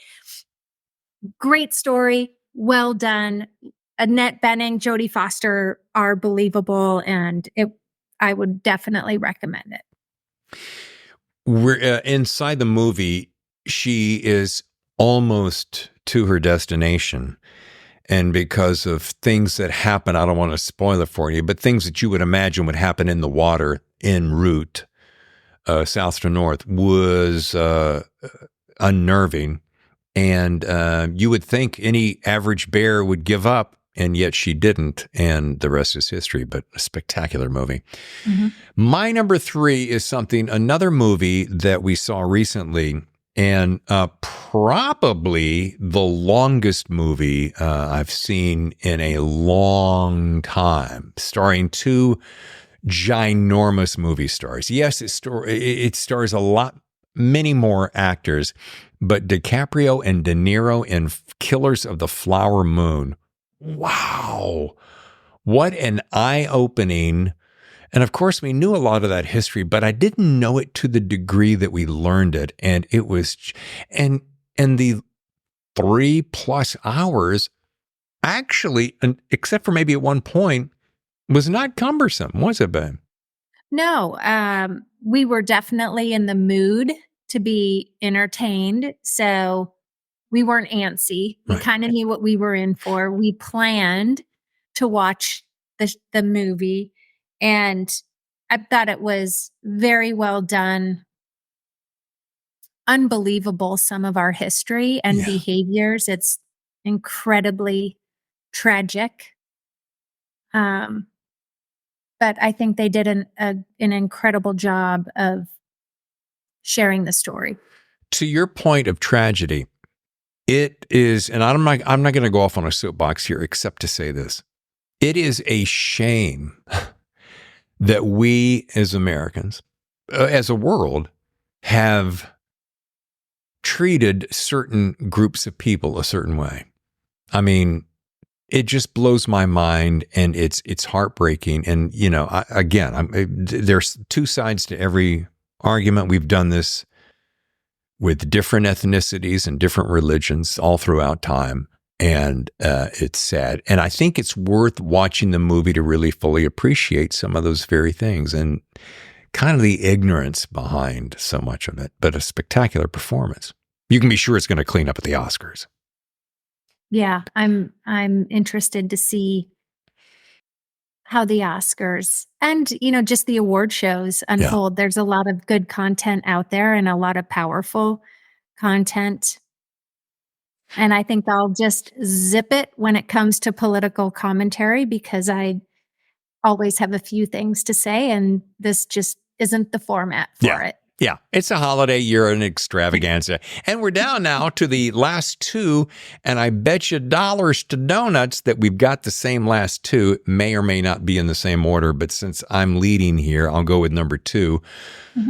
Great story. Well done. Annette Bening, Jodie Foster are believable, and I would definitely recommend it. We're inside the movie. She is almost to her destination. And because of things that happen, I don't want to spoil it for you, but things that you would imagine would happen in the water en route, south to north, was unnerving. And you would think any average bear would give up, and yet she didn't. And the rest is history, but a spectacular movie. My number 3 is another movie that we saw recently, and probably the longest movie I've seen in a long time, starring 2 ginormous movie stars. Yes, it stars many more actors, but DiCaprio and De Niro in Killers of the Flower Moon. Wow. What an eye-opening. And of course, we knew a lot of that history, but I didn't know it to the degree that we learned it. And it was, and the 3+ hours actually, except for maybe at one point, was not cumbersome, was it, Ben? No, we were definitely in the mood to be entertained. So We weren't antsy. We Right. kind of knew what we were in for. We planned to watch the movie, and I thought it was very well done. Unbelievable, some of our history and Yeah. behaviors. It's incredibly tragic. But I think they did an incredible job of sharing the story. To your point of tragedy, it is, and I'm not going to go off on a soapbox here, except to say this: it is a shame that we as Americans, as a world, have treated certain groups of people a certain way. I mean, it just blows my mind, and it's heartbreaking. And there's two sides to every argument. We've done this with different ethnicities and different religions all throughout time, and it's sad. And I think it's worth watching the movie to really fully appreciate some of those very things and kind of the ignorance behind so much of it. But a spectacular performance. You can be sure it's going to clean up at the Oscars. Yeah, I'm interested to see how the Oscars and, just the award shows unfold. There's a lot of good content out there and a lot of powerful content. And I think I'll just zip it when it comes to political commentary, because I always have a few things to say, and this just isn't the format for it. Yeah, it's a holiday year, an extravaganza. And we're down now to the last two, and I bet you dollars to donuts that we've got the same last two. It may or may not be in the same order, but since I'm leading here, I'll go with number 2,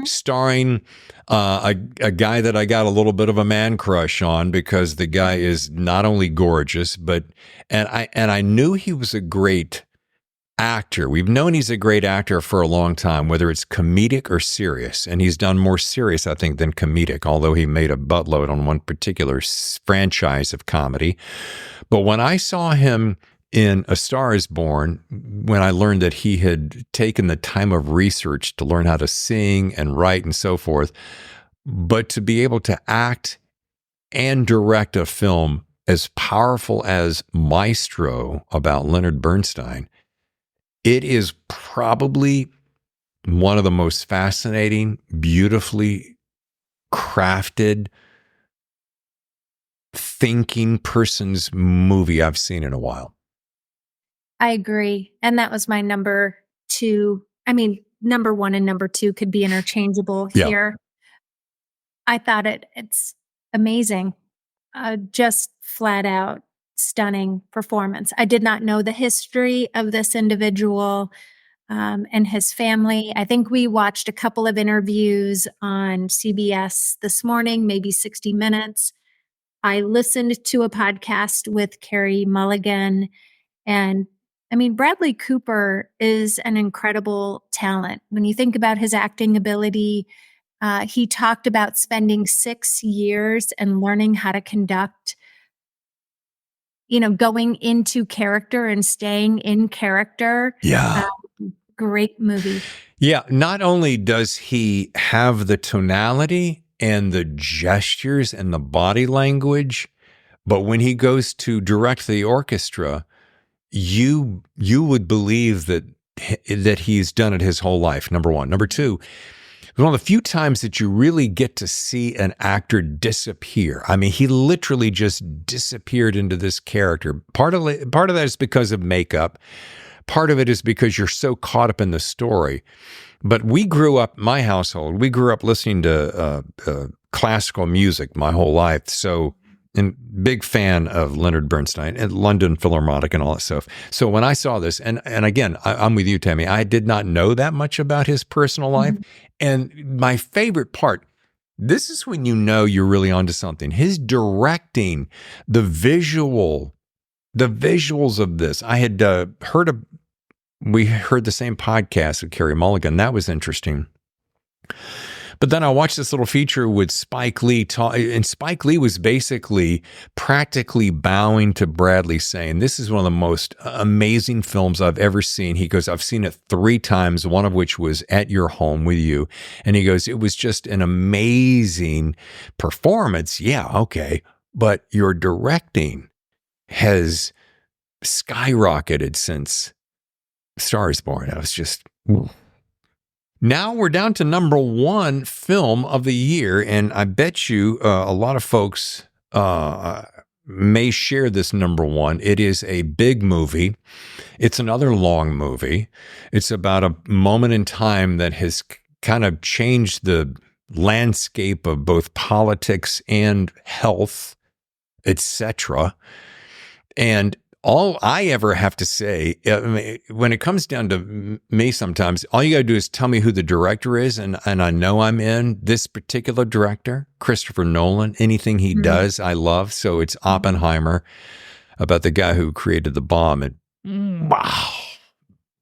starring a guy that I got a little bit of a man crush on, because the guy is not only gorgeous, but I knew he was a great actor. We've known he's a great actor for a long time, whether it's comedic or serious. And he's done more serious, I think, than comedic, although he made a buttload on one particular franchise of comedy. But when I saw him in A Star is Born, when I learned that he had taken the time of research to learn how to sing and write and so forth, but to be able to act and direct a film as powerful as Maestro about Leonard Bernstein, it is probably one of the most fascinating, beautifully crafted, thinking person's movie I've seen in a while. I agree. And that was my number 2. I mean, number 1 and number 2 could be interchangeable here. I thought it's amazing. Just flat out stunning performance. I did not know the history of this individual and his family. I think we watched a couple of interviews on CBS this morning, maybe 60 Minutes. I listened to a podcast with Carey Mulligan, and I mean, Bradley Cooper is an incredible talent. When you think about his acting ability, he talked about spending 6 years and learning how to conduct, going into character and staying in character. Yeah. Great movie. Yeah. Not only does he have the tonality and the gestures and the body language, but when he goes to direct the orchestra, you would believe that he's done it his whole life, number 1. Number 2, one of the few times that you really get to see an actor disappear. I mean, he literally just disappeared into this character. Part of that is because of makeup. Part of it is because you're so caught up in the story. But my household, we grew up listening to classical music my whole life. So, and big fan of Leonard Bernstein and London Philharmonic and all that stuff. So when I saw this, and again, I'm with you, Tammy, I did not know that much about his personal life. And my favorite part, this is when you know you're really onto something. His directing, the visuals of this. I had we heard the same podcast with Carey Mulligan. That was interesting. But then I watched this little feature with Spike Lee, and Spike Lee was basically practically bowing to Bradley, saying, "This is one of the most amazing films I've ever seen." He goes, "I've seen it 3 times, one of which was at your home with you." And he goes, "It was just an amazing performance." Yeah, okay. but your directing has skyrocketed since Star is Born. I was just... Now we're down to number one film of the year, and I bet you a lot of folks may share this number one. It is a big movie. It's another long movie. It's about a moment in time that has kind of changed the landscape of both politics and health, etc. And all I ever have to say, when it comes down to me sometimes, all you got to do is tell me who the director is, and I know I'm in. This particular director, Christopher Nolan, anything he does, I love. So it's Oppenheimer, about the guy who created the bomb. And wow,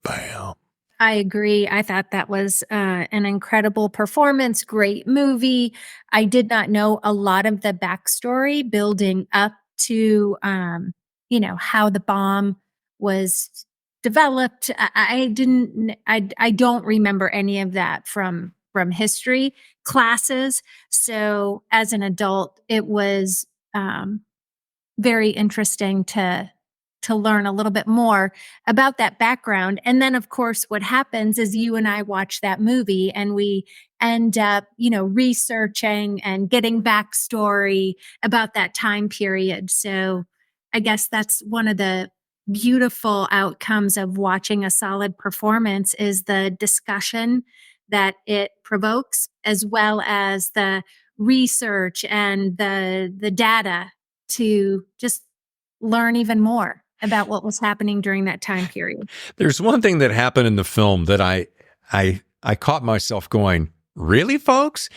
bam. I agree. I thought that was an incredible performance, great movie. I did not know a lot of the backstory building up to how the bomb was developed. I don't remember any of that from history classes. So as an adult, it was very interesting to learn a little bit more about that background. And then, of course, what happens is you and I watch that movie and we end up, researching and getting backstory about that time period. So I guess that's one of the beautiful outcomes of watching a solid performance is the discussion that it provokes, as well as the research and the data to just learn even more about what was happening during that time period. There's one thing that happened in the film that I caught myself going, really, folks?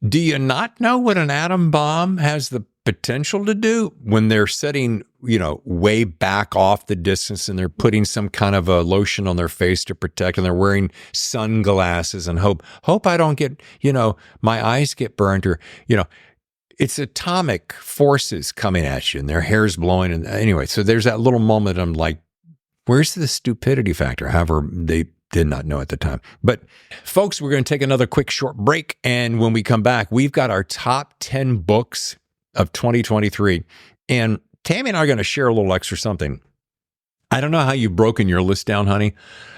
Do you not know what an atom bomb has the potential to do when they're setting, way back off the distance and they're putting some kind of a lotion on their face to protect, and they're wearing sunglasses and hope I don't get, my eyes get burned, or, it's atomic forces coming at you and their hair's blowing. And anyway, so there's that little moment. I'm like, where's the stupidity factor? However, they did not know at the time. But folks, we're going to take another quick short break. And when we come back, we've got our top 10 books of 2023. And Tammy and I are going to share a little extra something. I don't know how you've broken your list down, honey,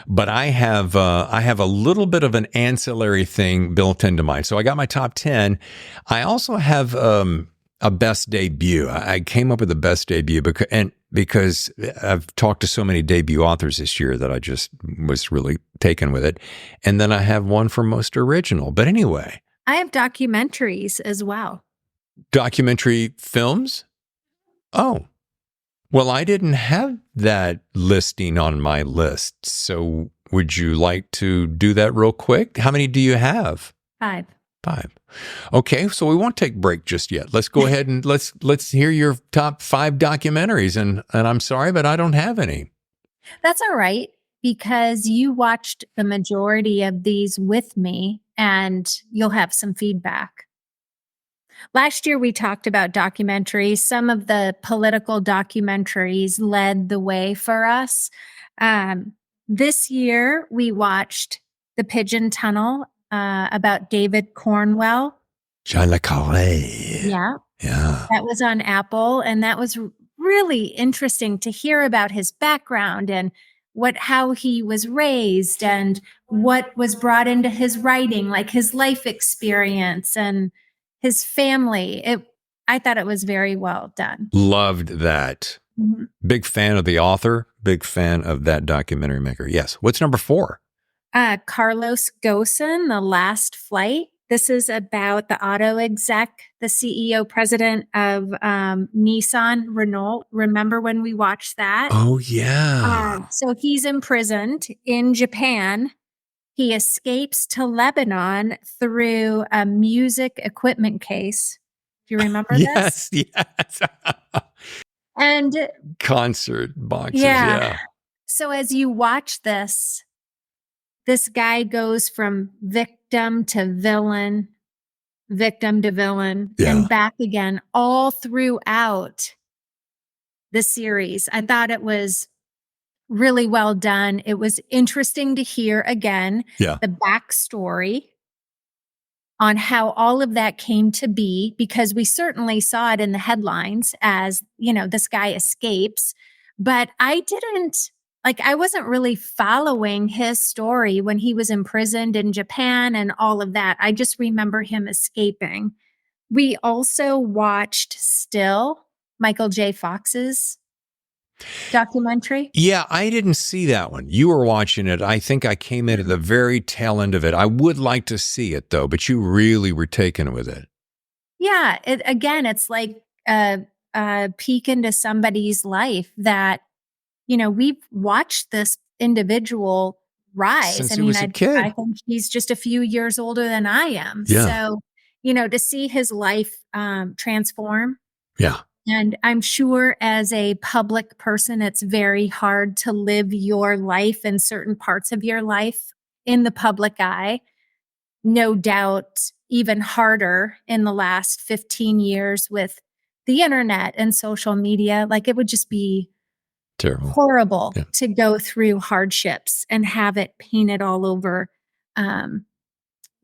but I have a little bit of an ancillary thing built into mine. So I got my top 10. I also have a best debut. I came up with a best debut because I've talked to so many debut authors this year that I just was really taken with it. And then I have one for most original. But anyway. I have documentaries as well. Documentary films? Oh. Well, I didn't have that listing on my list. So would you like to do that real quick? How many do you have? 5. 5. Okay, so we won't take break just yet. Let's go ahead and let's hear your top 5 documentaries. And I'm sorry, but I don't have any. That's all right, because you watched the majority of these with me and you'll have some feedback. Last year, we talked about documentaries. Some of the political documentaries led the way for us. This year, we watched The Pigeon Tunnel about David Cornwell. John Le Carré. Yeah. Yeah. That was on Apple. And that was really interesting to hear about his background and how he was raised and what was brought into his writing, like his life experience and his family. I thought it was very well done. Loved that. Mm-hmm. Big fan of the author. Big fan of that documentary maker. Yes. What's number 4? Carlos Ghosn, The Last Flight. This is about the auto exec, the CEO president of Nissan Renault. Remember when we watched that? Oh, yeah. So he's imprisoned in Japan. He escapes to Lebanon through a music equipment case. Do you remember this? Yes. And concert boxes, yeah. So as you watch this guy goes from victim to villain, and back again all throughout the series. I thought it was really well done. It was interesting to hear again the backstory on how all of that came to be, because we certainly saw it in the headlines as, this guy escapes. But I wasn't really following his story when he was imprisoned in Japan and all of that. I just remember him escaping. We also watched Still, Michael J. Fox's documentary. Yeah, I didn't see that one. You were watching it. I think I came in at the very tail end of it. I would like to see it, though, but you really were taken with it. Yeah. It's like a peek into somebody's life that, we've watched this individual rise. Since he was a kid. I think he's just a few years older than I am. Yeah. So, to see his life transform. Yeah. And I'm sure as a public person, it's very hard to live your life and certain parts of your life in the public eye. No doubt, even harder in the last 15 years with the internet and social media. Like, it would just be terrible, horrible to go through hardships and have it painted all over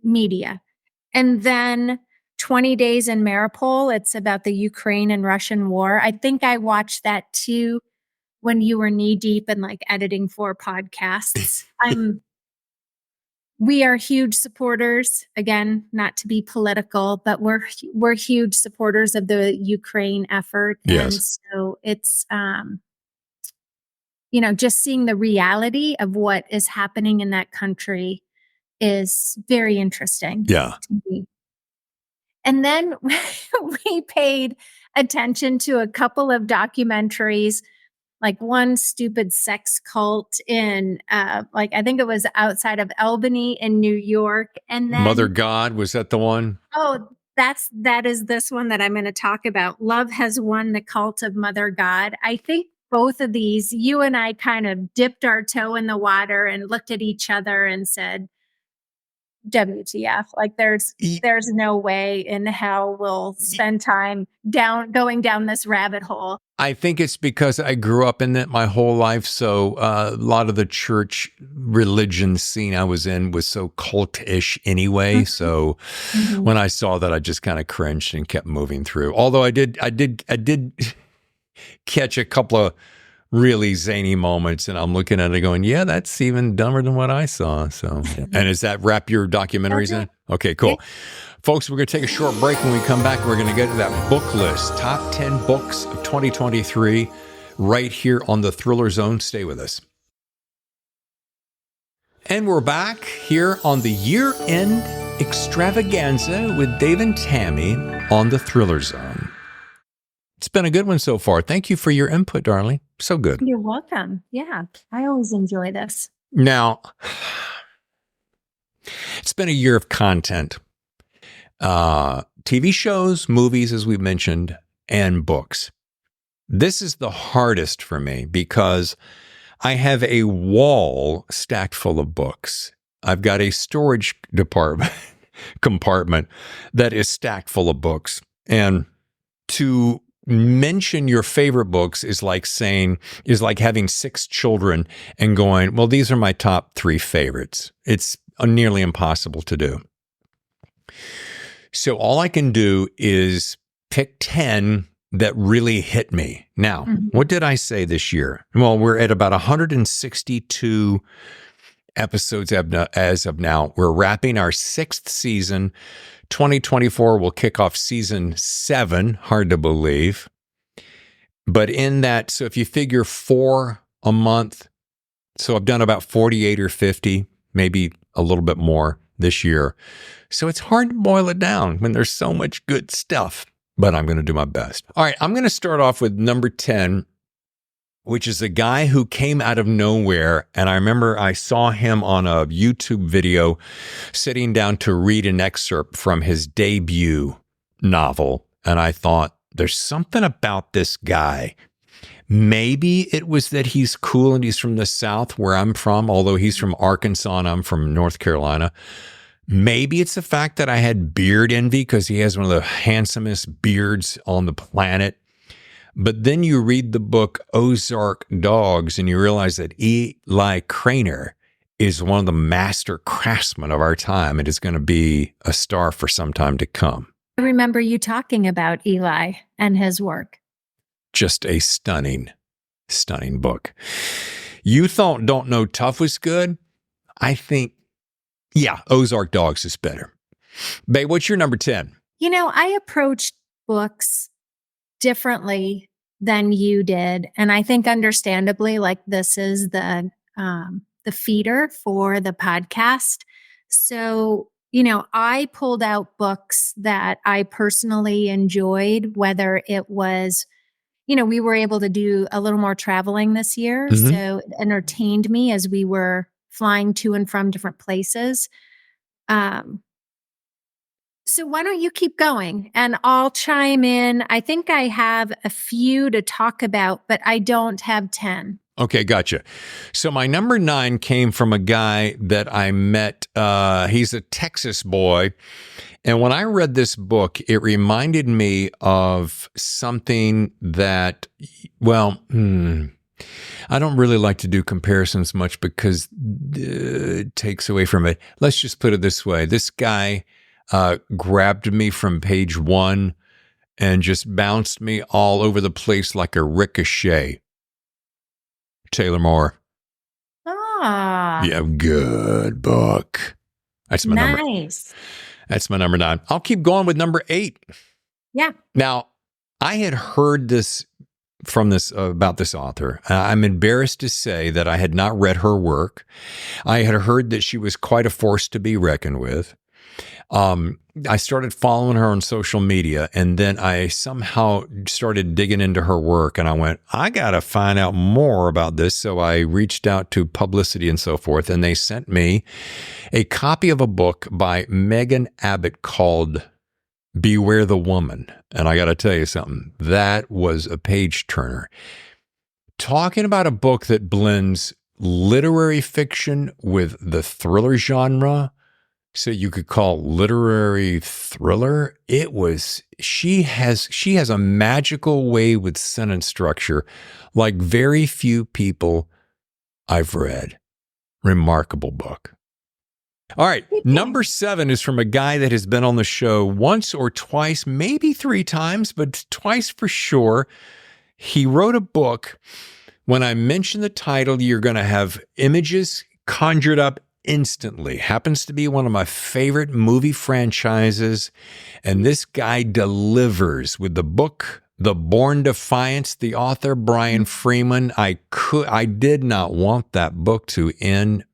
media. And then 20 Days in Mariupol, it's about the Ukraine and Russian war. I think I watched that too when you were knee deep in like editing 4 podcasts. We are huge supporters, again, not to be political, but we're huge supporters of the Ukraine effort. Yes. And so it's, just seeing the reality of what is happening in that country is very interesting to me. And then we paid attention to a couple of documentaries, like one stupid sex cult in, I think it was outside of Albany in New York. And then Mother God, was that the one? Oh, that is this one that I'm going to talk about. Love Has Won, the Cult of Mother God. I think both of these, you and I kind of dipped our toe in the water and looked at each other and said, WTF, like there's no way in hell we'll spend time going down this rabbit hole. I think it's because I grew up in it my whole life. So a lot of the church religion scene I was in was so cultish anyway. Mm-hmm. So when I saw that, I just kind of cringed and kept moving through. Although I did catch a couple of really zany moments, and I'm looking at it going, yeah, that's even dumber than what I saw. So, and is that wrap your documentaries in? Okay, cool. Yeah. Folks, we're going to take a short break. When we come back, we're going to get to that book list, top 10 books of 2023, right here on the Thriller Zone. Stay with us. And we're back here on the year-end extravaganza with Dave and Tammy on the Thriller Zone. It's been a good one so far. Thank you for your input, darling. So good. You're welcome. Yeah, I always enjoy this. Now, it's been a year of content. TV shows, movies, as we mentioned, and books. This is the hardest for me because I have a wall stacked full of books. I've got a storage compartment that is stacked full of books. And to mention your favorite books is like having 6 children and going, well, these are my top 3 favorites. It's nearly impossible to do. So all I can do is pick 10 that really hit me. Now, what did I say this year? Well, we're at about 162 episodes as of now. We're wrapping our 6th season. 2024 will kick off season 7. Hard to believe. But in that, so if you figure 4 a month, so I've done about 48 or 50, maybe a little bit more this year. So it's hard to boil it down when there's so much good stuff, but I'm going to do my best. All right, I'm going to start off with number 10, which is a guy who came out of nowhere. And I remember I saw him on a YouTube video sitting down to read an excerpt from his debut novel. And I thought, there's something about this guy. Maybe it was that he's cool and he's from the South where I'm from, although he's from Arkansas and I'm from North Carolina. Maybe it's the fact that I had beard envy because he has one of the handsomest beards on the planet. But then you read the book Ozark Dogs and you realize that Eli Craner is one of the master craftsmen of our time and is going to be a star for some time to come. I remember you talking about Eli and his work. Just a stunning, stunning book. You thought Don't Know Tough was good? I think, yeah, Ozark Dogs is better. Babe, what's your number 10? You know, I approached books differently than you did. And I think understandably, like this is the feeder for the podcast. So, you know, I pulled out books that I personally enjoyed, whether it was, you know, we were able to do a little more traveling this year. Mhm. So it entertained me as we were flying to and from different places. So why don't you keep going and I'll chime in. I think I have a few to talk about, but I don't have 10. Okay, gotcha. So my number 9 came from a guy that I met. He's a Texas boy. And when I read this book, it reminded me of something that, well, I don't really like to do comparisons much because it takes away from it. Let's just put it this way. This guy grabbed me from page 1 and just bounced me all over the place like a ricochet. Taylor Moore. Ah. Yeah, good book. That's my number. Nice. That's my number 9. I'll keep going with number 8. Yeah. Now, I had heard this from this about this author. I'm embarrassed to say that I had not read her work. I had heard that she was quite a force to be reckoned with. I started following her on social media, and then I somehow started digging into her work, and I went, I got to find out more about this. So I reached out to Publicity and so forth, and they sent me a copy of a book by Megan Abbott called Beware the Woman. And I got to tell you something, that was a page turner. Talking about a book that blends literary fiction with the thriller genre, so you could call literary thriller. It was, she has a magical way with sentence structure like very few people I've read. Remarkable book. All right, number 7 is from a guy that has been on the show once or twice, maybe 3 times, but twice for sure. He wrote a book. When I mention the title, you're going to have images conjured up instantly. Happens to be one of my favorite movie franchises. And this guy delivers with the book, The Born Defiance, the author, Brian Freeman. I did not want that book to end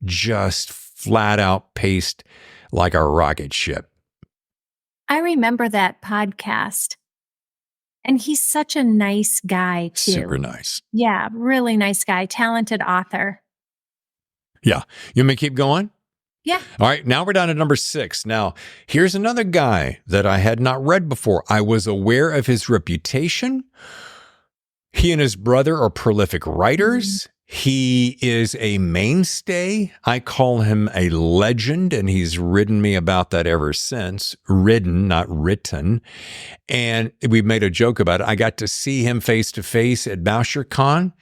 just flat out paced like a rocket ship. I remember that podcast. And he's such a nice guy, too. Super nice. Yeah, really nice guy, talented author. Yeah. You want me to keep going? Yeah. All right. Now we're down to number 6. Now, here's another guy that I had not read before. I was aware of his reputation. He and his brother are prolific writers. He is a mainstay. I call him a legend, and he's ridden me about that ever since. Ridden, not written. And we made a joke about it. I got to see him face to face at BoucherCon,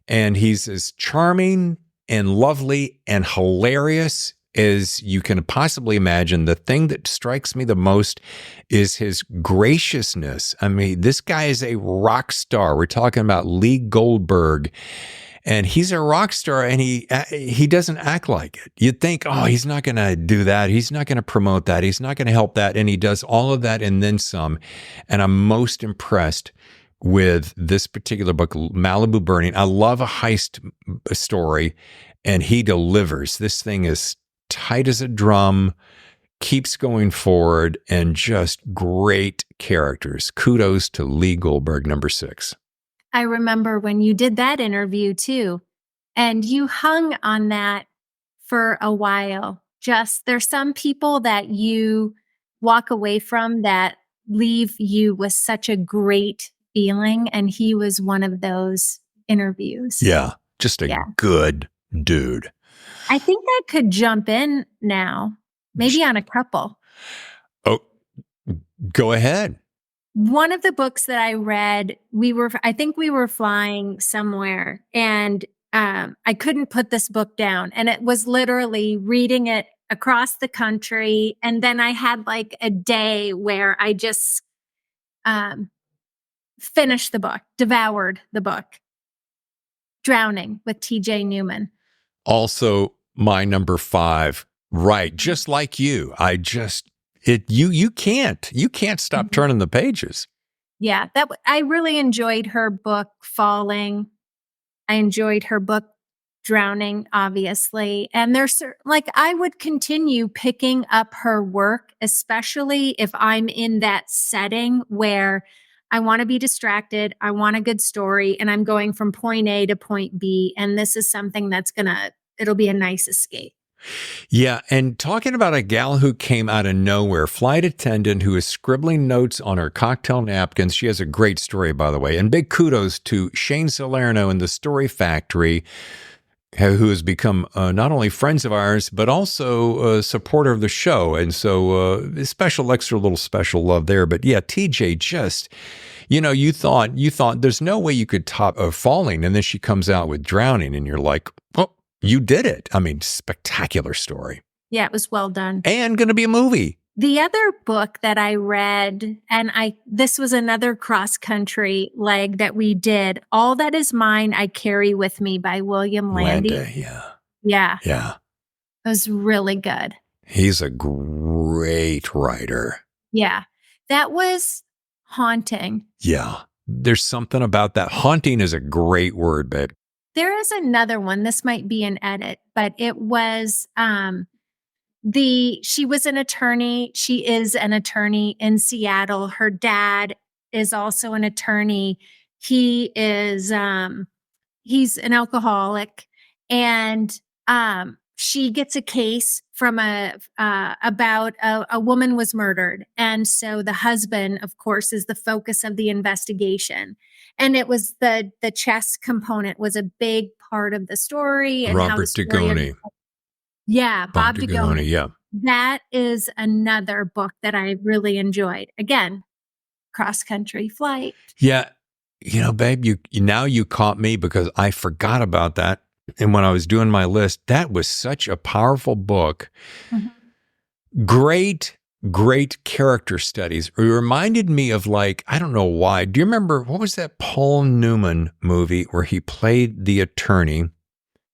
and he's as charming and lovely and hilarious as you can possibly imagine. The thing that strikes me the most is his graciousness. I mean, this guy is a rock star. We're talking about Lee Goldberg, and he's a rock star, and he doesn't act like it. You'd think, oh, he's not going to do that. He's not going to promote that. He's not going to help that. And he does all of that and then some. And I'm most impressed with this particular book, Malibu Burning. I love a heist story, and he delivers. This thing is tight as a drum, keeps going forward, and just great characters. Kudos to Lee Goldberg, number 6. I remember when you did that interview too, and you hung on that for a while. Just there's some people that you walk away from that leave you with such a great feeling, and he was one of those interviews. Yeah, just a good dude. I think I could jump in now, maybe on a couple. Oh, go ahead. One of the books that I read, I think we were flying somewhere, and I couldn't put this book down. And it was literally reading it across the country. And then I had like a day where I just finished the book, devoured the book. Drowning with T.J. Newman. Also, my number 5. Right, just like you. You can't stop turning the pages. Yeah, I really enjoyed her book Falling. I enjoyed her book Drowning, obviously. And there's like, I would continue picking up her work, especially if I'm in that setting where I want to be distracted. I want a good story and I'm going from point A to point B. And this is something it'll be a nice escape. Yeah, and talking about a gal who came out of nowhere, flight attendant who is scribbling notes on her cocktail napkins. She has a great story, by the way. And big kudos to Shane Salerno and the Story Factory, who has become not only friends of ours, but also a supporter of the show. And so extra little special love there. But yeah, TJ just, you thought there's no way you could top Falling. And then she comes out with Drowning and you're like, oh, you did it. I mean, spectacular story. Yeah, it was well done. And going to be a movie. The other book that I read, and this was another cross-country leg that we did, All That Is Mine, I Carry With Me by William Landay. Yeah. It was really good. He's a great writer. Yeah. That was haunting. Yeah. There's something about that. Haunting is a great word, babe. There is another one. This might be an edit, but it was she was an attorney. She is an attorney in Seattle. Her dad is also an attorney. He is he's an alcoholic, and she gets a case from about a woman was murdered, and so the husband, of course, is the focus of the investigation. And it was the chess component was a big part of the story. And Robert Dugoni. Yeah, Bob Dugoni. Yeah. That is another book that I really enjoyed. Again, cross-country flight. Yeah. Babe, you caught me because I forgot about that. And when I was doing my list, that was such a powerful book. Mm-hmm. Great character studies. It reminded me of I don't know why. Do you remember, what was that Paul Newman movie where he played the attorney?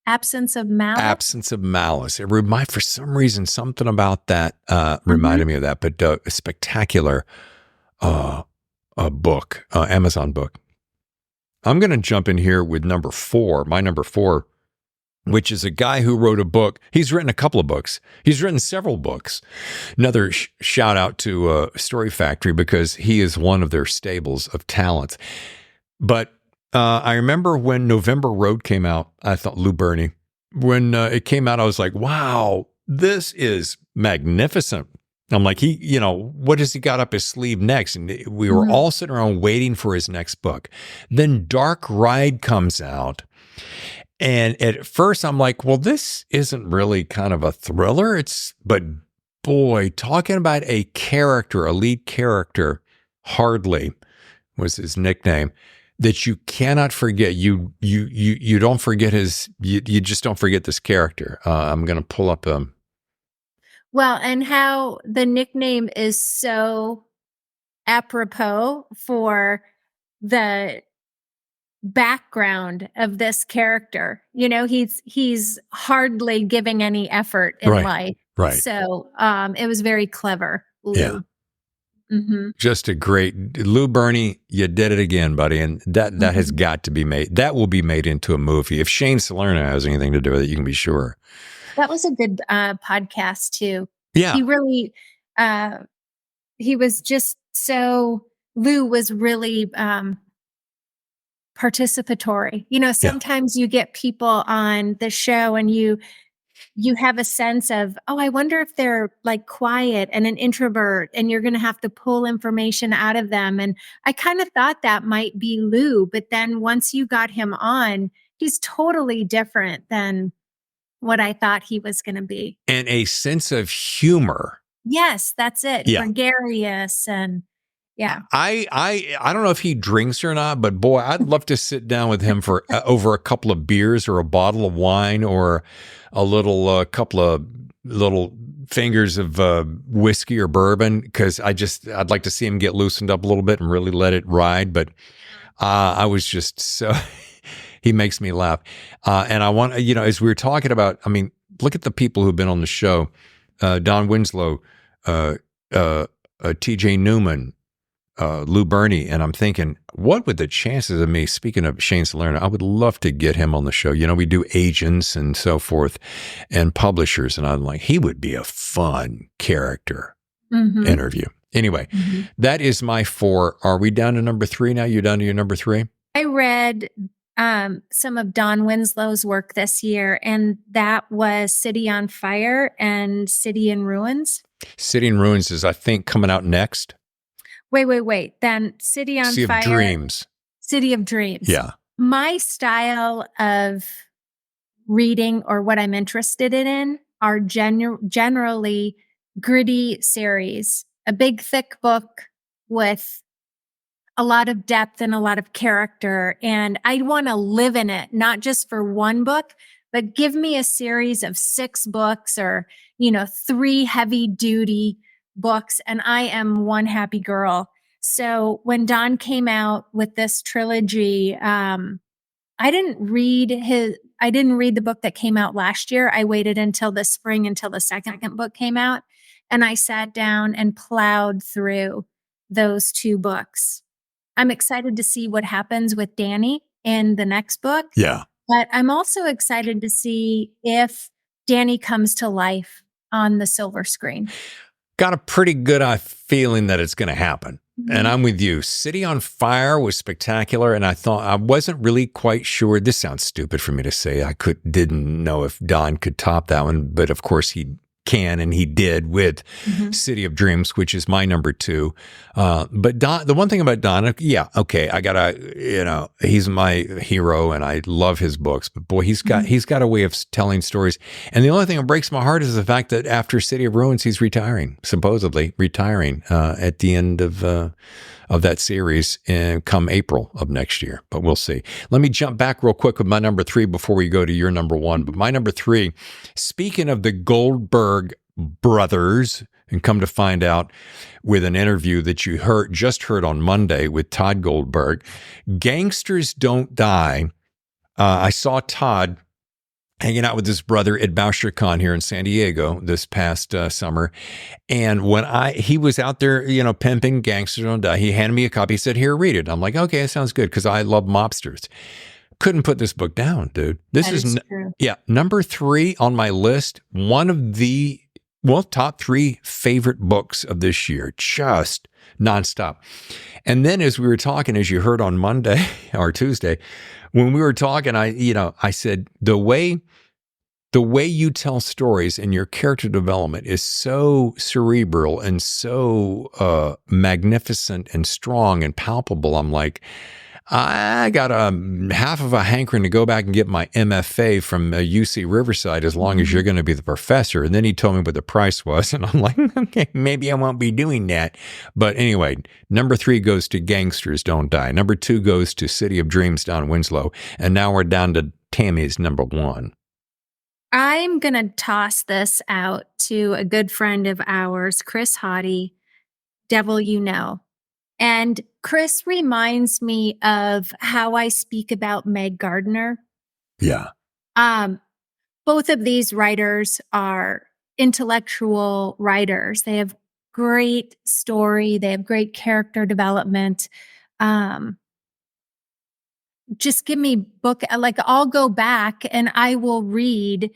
Absence of Malice? Absence of Malice. It for some reason, something about that reminded me of that. But a spectacular book, Amazon book. I'm going to jump in here with number 4, my number 4, which is a guy who wrote a book. He's written a couple of books. He's written several books. Another shout out to Story Factory because he is one of their stables of talents. But I remember when November Road came out, I thought Lou Berney. When it came out, I was like, wow, this is magnificent. I'm like, what has he got up his sleeve next? And we were all sitting around waiting for his next book. Then Dark Ride comes out. And at first I'm like, well, this isn't really kind of a thriller. But boy, talking about a lead character, Hardly was his nickname, that you cannot forget. You don't forget you just don't forget this character. I'm going to pull up Well, and how the nickname is so apropos for the background of this character. He's hardly giving any effort in life. Right. So it was very clever. Lou. Yeah. Mm-hmm. Just a great Lou Berney. You did it again, buddy. And that has got to be made. That will be made into a movie. If Shane Salerno has anything to do with it, you can be sure. That was a good podcast too. Yeah. He really, he was just Lou was really participatory. Sometimes you get people on the show and you have a sense of, oh, I wonder if they're quiet and an introvert and you're going to have to pull information out of them. And I kind of thought that might be Lou, but then once you got him on, he's totally different than what I thought he was going to be. And a sense of humor. Yes, that's it. Yeah. Gregarious and Yeah. I don't know if he drinks or not, but boy, I'd love to sit down with him for over a couple of beers or a bottle of wine or a little couple of little fingers of whiskey or bourbon, because I'd like to see him get loosened up a little bit and really let it ride. But I was just so he makes me laugh, and I want as we were talking about, I mean, look at the people who've been on the show: Don Winslow, T.J. Newman. Lou Berney, and I'm thinking, what would the chances of me, speaking of Shane Salerno, I would love to get him on the show. We do agents and so forth and publishers, and I'm like, he would be a fun character interview. Anyway, that is my 4. Are we down to number 3 now? You down to your number 3? I read some of Don Winslow's work this year, and that was City on Fire and City in Ruins. City in Ruins is, I think, coming out next. Wait. Then City on Fire. City of Dreams. City of Dreams. Yeah. My style of reading, or what I'm interested in, are generally gritty series. A big, thick book with a lot of depth and a lot of character. And I want to live in it, not just for one book, but give me a series of 6 books or, 3 heavy duty books, and I am one happy girl. So when Don came out with this trilogy, I didn't read the book that came out last year. I waited until the spring until the second book came out, and I sat down and plowed through those 2 books. I'm excited to see what happens with Danny in the next book. Yeah. But I'm also excited to see if Danny comes to life on the silver screen. Got a pretty good feeling that it's going to happen. And I'm with you. City on Fire was spectacular. And I wasn't really quite sure. This sounds stupid for me to say. Didn't know if Don could top that one. But of course he can, and he did with City of Dreams, which is my number 2. But Don, the one thing about Don, yeah, okay, I gotta, he's my hero, and I love his books. But boy, he's got a way of telling stories. And the only thing that breaks my heart is the fact that after City of Ruins, he's supposedly retiring at the end of that series come April of next year. But we'll see. Let me jump back real quick with my number 3 before we go to your number 1. But my number 3, speaking of the Goldberg brothers, and come to find out with an interview that you just heard on Monday with Todd Goldberg, Gangsters Don't Die. I saw Todd hanging out with his brother at BoucherCon here in San Diego this past summer. And when he was out there, pimping Gangsters Don't Die, he handed me a copy. He said, "Here, read it." I'm like, okay, that sounds good, because I love mobsters. Couldn't put this book down, dude. This is true. Yeah, number 3 on my list. One of the top 3 favorite books of this year, just nonstop. And then as we were talking, as you heard on Monday or Tuesday, when we were talking, I said, the way you tell stories and your character development is so cerebral and so magnificent and strong and palpable. I'm like, I got half of a hankering to go back and get my MFA from UC Riverside as long as you're going to be the professor. And then he told me what the price was. And I'm like, okay, maybe I won't be doing that. But anyway, number 3 goes to Gangsters Don't Die. Number 2 goes to City of Dreams, Don Winslow. And now we're down to Tammy's number 1. I'm going to toss this out to a good friend of ours, Chris Hauty, Devil You Know. And Chris reminds me of how I speak about Meg Gardner. Yeah. Both of these writers are intellectual writers. They have great story. They have great character development. Just give me book, like I'll go back and I will read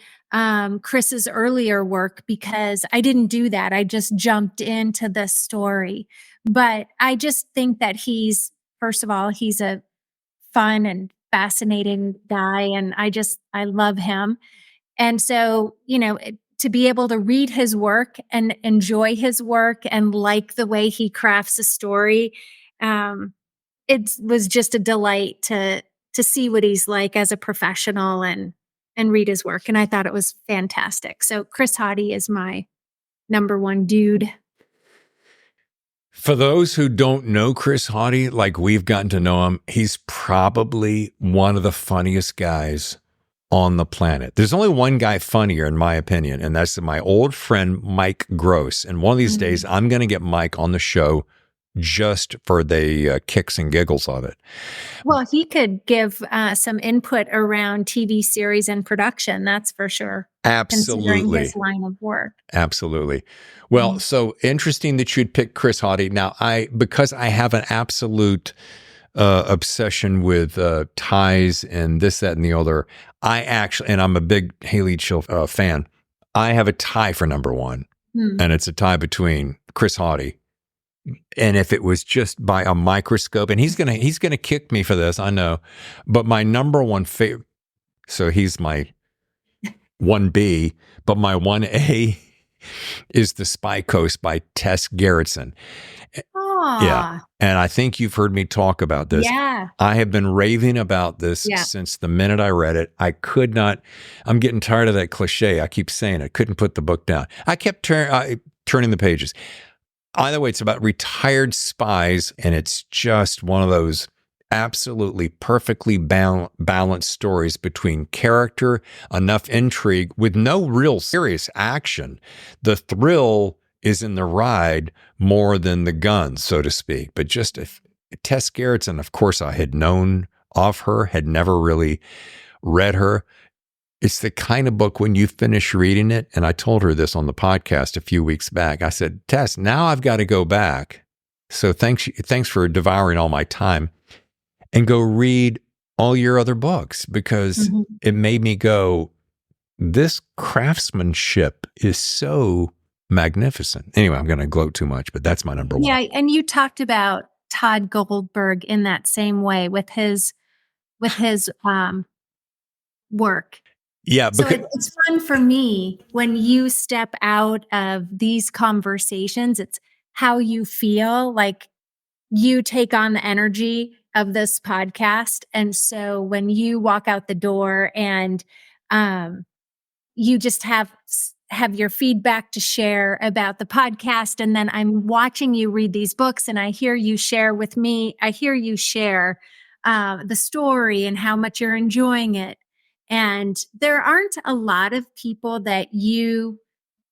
Chris's earlier work, because I didn't do that. I just jumped into the story. But I just think that first of all, he's a fun and fascinating guy. And I love him. And so, to be able to read his work and enjoy his work and like the way he crafts a story, it was just a delight to see what he's like as a professional and read his work. And I thought it was fantastic. So Chris Hauty is my number 1 dude. For those who don't know Chris Hauty, like we've gotten to know him, he's probably one of the funniest guys on the planet. There's only one guy funnier, in my opinion, and that's my old friend Mike Gross. And one of these days, I'm going to get Mike on the show just for the kicks and giggles of it. Well, he could give some input around TV series and production, that's for sure. Considering Absolutely. his line of work. Absolutely. Well, so interesting that you'd pick Chris Hauty. Now, because I have an absolute obsession with ties and this, that, and the other, and I'm a big Haley Chill fan. I have a tie for number one, and it's a tie between Chris Hauty. And if it was just by a microscope, and he's gonna kick me for this, I know, but my number one favorite. So he's my 1B, but my 1A is The Spy Coast by Tess Gerritsen. Yeah. And I think you've heard me talk about this. Yeah. I have been raving about this since the minute I read it. I'm getting tired of that cliche. I keep saying I couldn't put the book down. I kept turning the pages. Either way, it's about retired spies, and it's just one of those absolutely perfectly balanced stories between character, enough intrigue, with no real serious action. The thrill is in the ride more than the guns, so to speak. But just Tess Gerritsen, of course, I had known of her, had never really read her. It's the kind of book when you finish reading it, and I told her this on the podcast a few weeks back. I said, Tess, now I've got to go back. So thanks for devouring all my time, and go read all your other books, because it made me go, this craftsmanship is so magnificent. Anyway, I'm going to gloat too much, but that's my number one. Yeah, and you talked about Todd Goldberg in that same way with his work. Yeah, so it's fun for me when you step out of these conversations. It's how you feel, like you take on the energy of this podcast. And so when you walk out the door and you just have your feedback to share about the podcast, and then I'm watching you read these books, and I hear you share with me. I hear you share the story and how much you're enjoying it. And there aren't a lot of people that you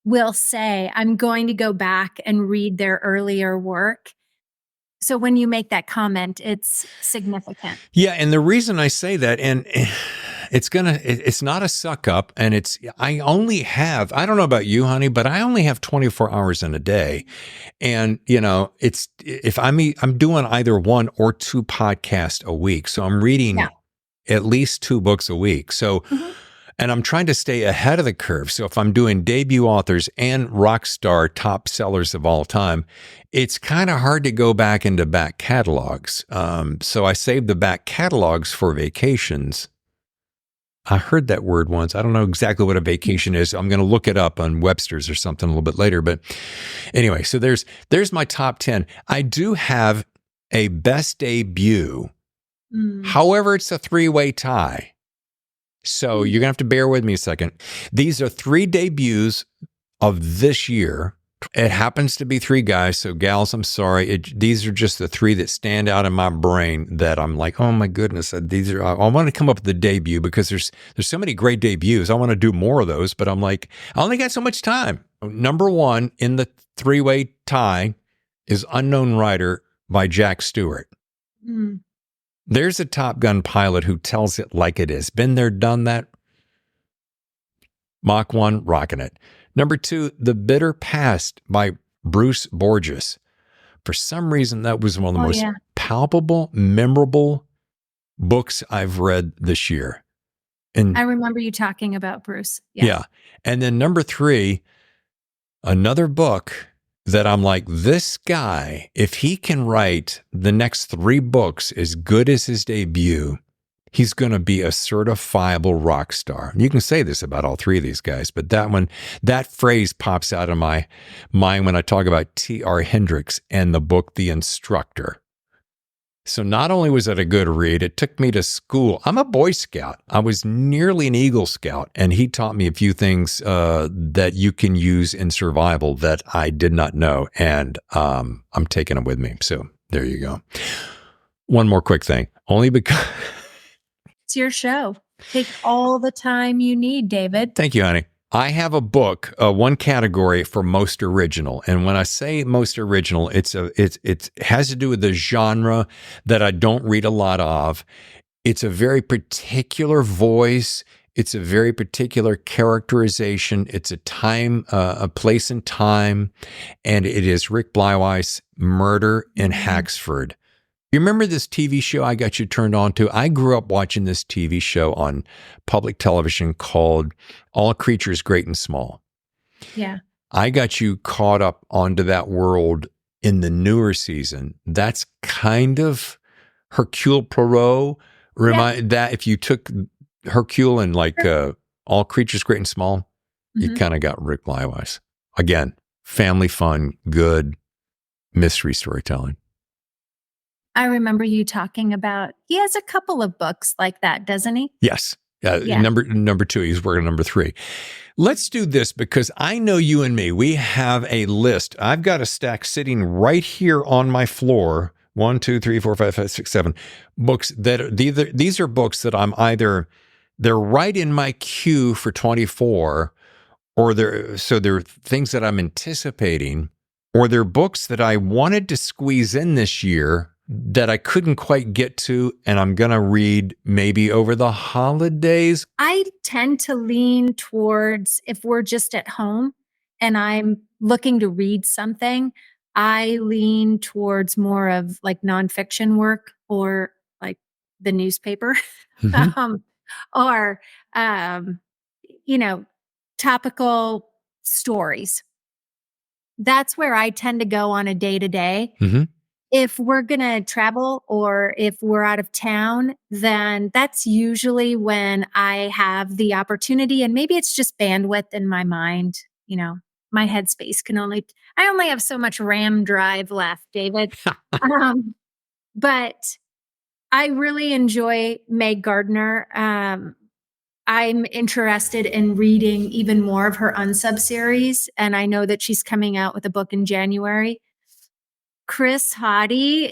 will say, I'm going to go back and read their earlier work. So when you make that comment, it's significant. Yeah. And the reason I say that, and it's not a suck up, and I don't know about you, honey, but I only have 24 hours in a day. And, I'm doing either one or two podcasts a week. So I'm reading at least 2 books a week. So, and I'm trying to stay ahead of the curve. So if I'm doing debut authors and rock star top sellers of all time, it's kind of hard to go back into back catalogs. So I save the back catalogs for vacations. I heard that word once. I don't know exactly what a vacation is. I'm going to look it up on Webster's or something a little bit later. But anyway, so there's my top 10. I do have a best debut. However, it's a 3-way tie. So you're going to have to bear with me a second. These are 3 debuts of this year. It happens to be 3 guys. So gals, I'm sorry. These are just the 3 that stand out in my brain that I'm like, oh my goodness. I want to come up with the debut, because there's so many great debuts. I want to do more of those, but I'm like, I only got so much time. Number 1 in the 3-way tie is Unknown Rider by Jack Stewart. There's a Top Gun pilot who tells it like it is. Been there, done that. Mach 1, rocking it. Number 2, The Bitter Past by Bruce Borges. For some reason, that was one of the most palpable, memorable books I've read this year. And I remember you talking about Bruce. Yeah. And then number 3, another book that I'm like, this guy, if he can write the next 3 books as good as his debut, he's going to be a certifiable rock star. You can say this about all 3 of these guys, but that phrase pops out of my mind when I talk about T.R. Hendrix and the book The Instructor. So not only was it a good read, it took me to school. I'm a Boy Scout. I was nearly an Eagle Scout, and he taught me a few things that you can use in survival that I did not know, and I'm taking them with me. So there you go. One more quick thing, only because it's your show. Take all the time you need, David. Thank you, honey. I have a book, one category for most original. And when I say most original, it has to do with the genre that I don't read a lot of. It's a very particular voice. It's a very particular characterization. It's a time, a place and time. And it is Rick Blywise, Murder in Hacksford. You remember this TV show I got you turned on to? I grew up watching this TV show on public television called All Creatures Great and Small. Yeah. I got you caught up onto that world in the newer season. That's kind of Hercule Poirot. That if you took Hercule and All Creatures Great and Small, you kind of got Rick Blywise. Again, family fun, good mystery storytelling. I remember you talking about, he has a couple of books like that, doesn't he? Yes. Number 2, he's working on number 3. Let's do this because I know you and me, we have a list. I've got a stack sitting right here on my floor. 1, 2, 3, 4, 5, 6, 7 books that these are books that I'm either, they're right in my queue for 24, or they're things that I'm anticipating, or they're books that I wanted to squeeze in this year that I couldn't quite get to, and I'm going to read maybe over the holidays. I tend to lean towards, if we're just at home and I'm looking to read something, I lean towards more of like nonfiction work or like the newspaper or, topical stories. That's where I tend to go on a day-to-day. If we're going to travel or if we're out of town, then that's usually when I have the opportunity, and maybe it's just bandwidth in my mind. My headspace I only have so much RAM drive left, David. But I really enjoy Meg Gardner. I'm interested in reading even more of her unsub series, and I know that she's coming out with a book in January. Chris Hauty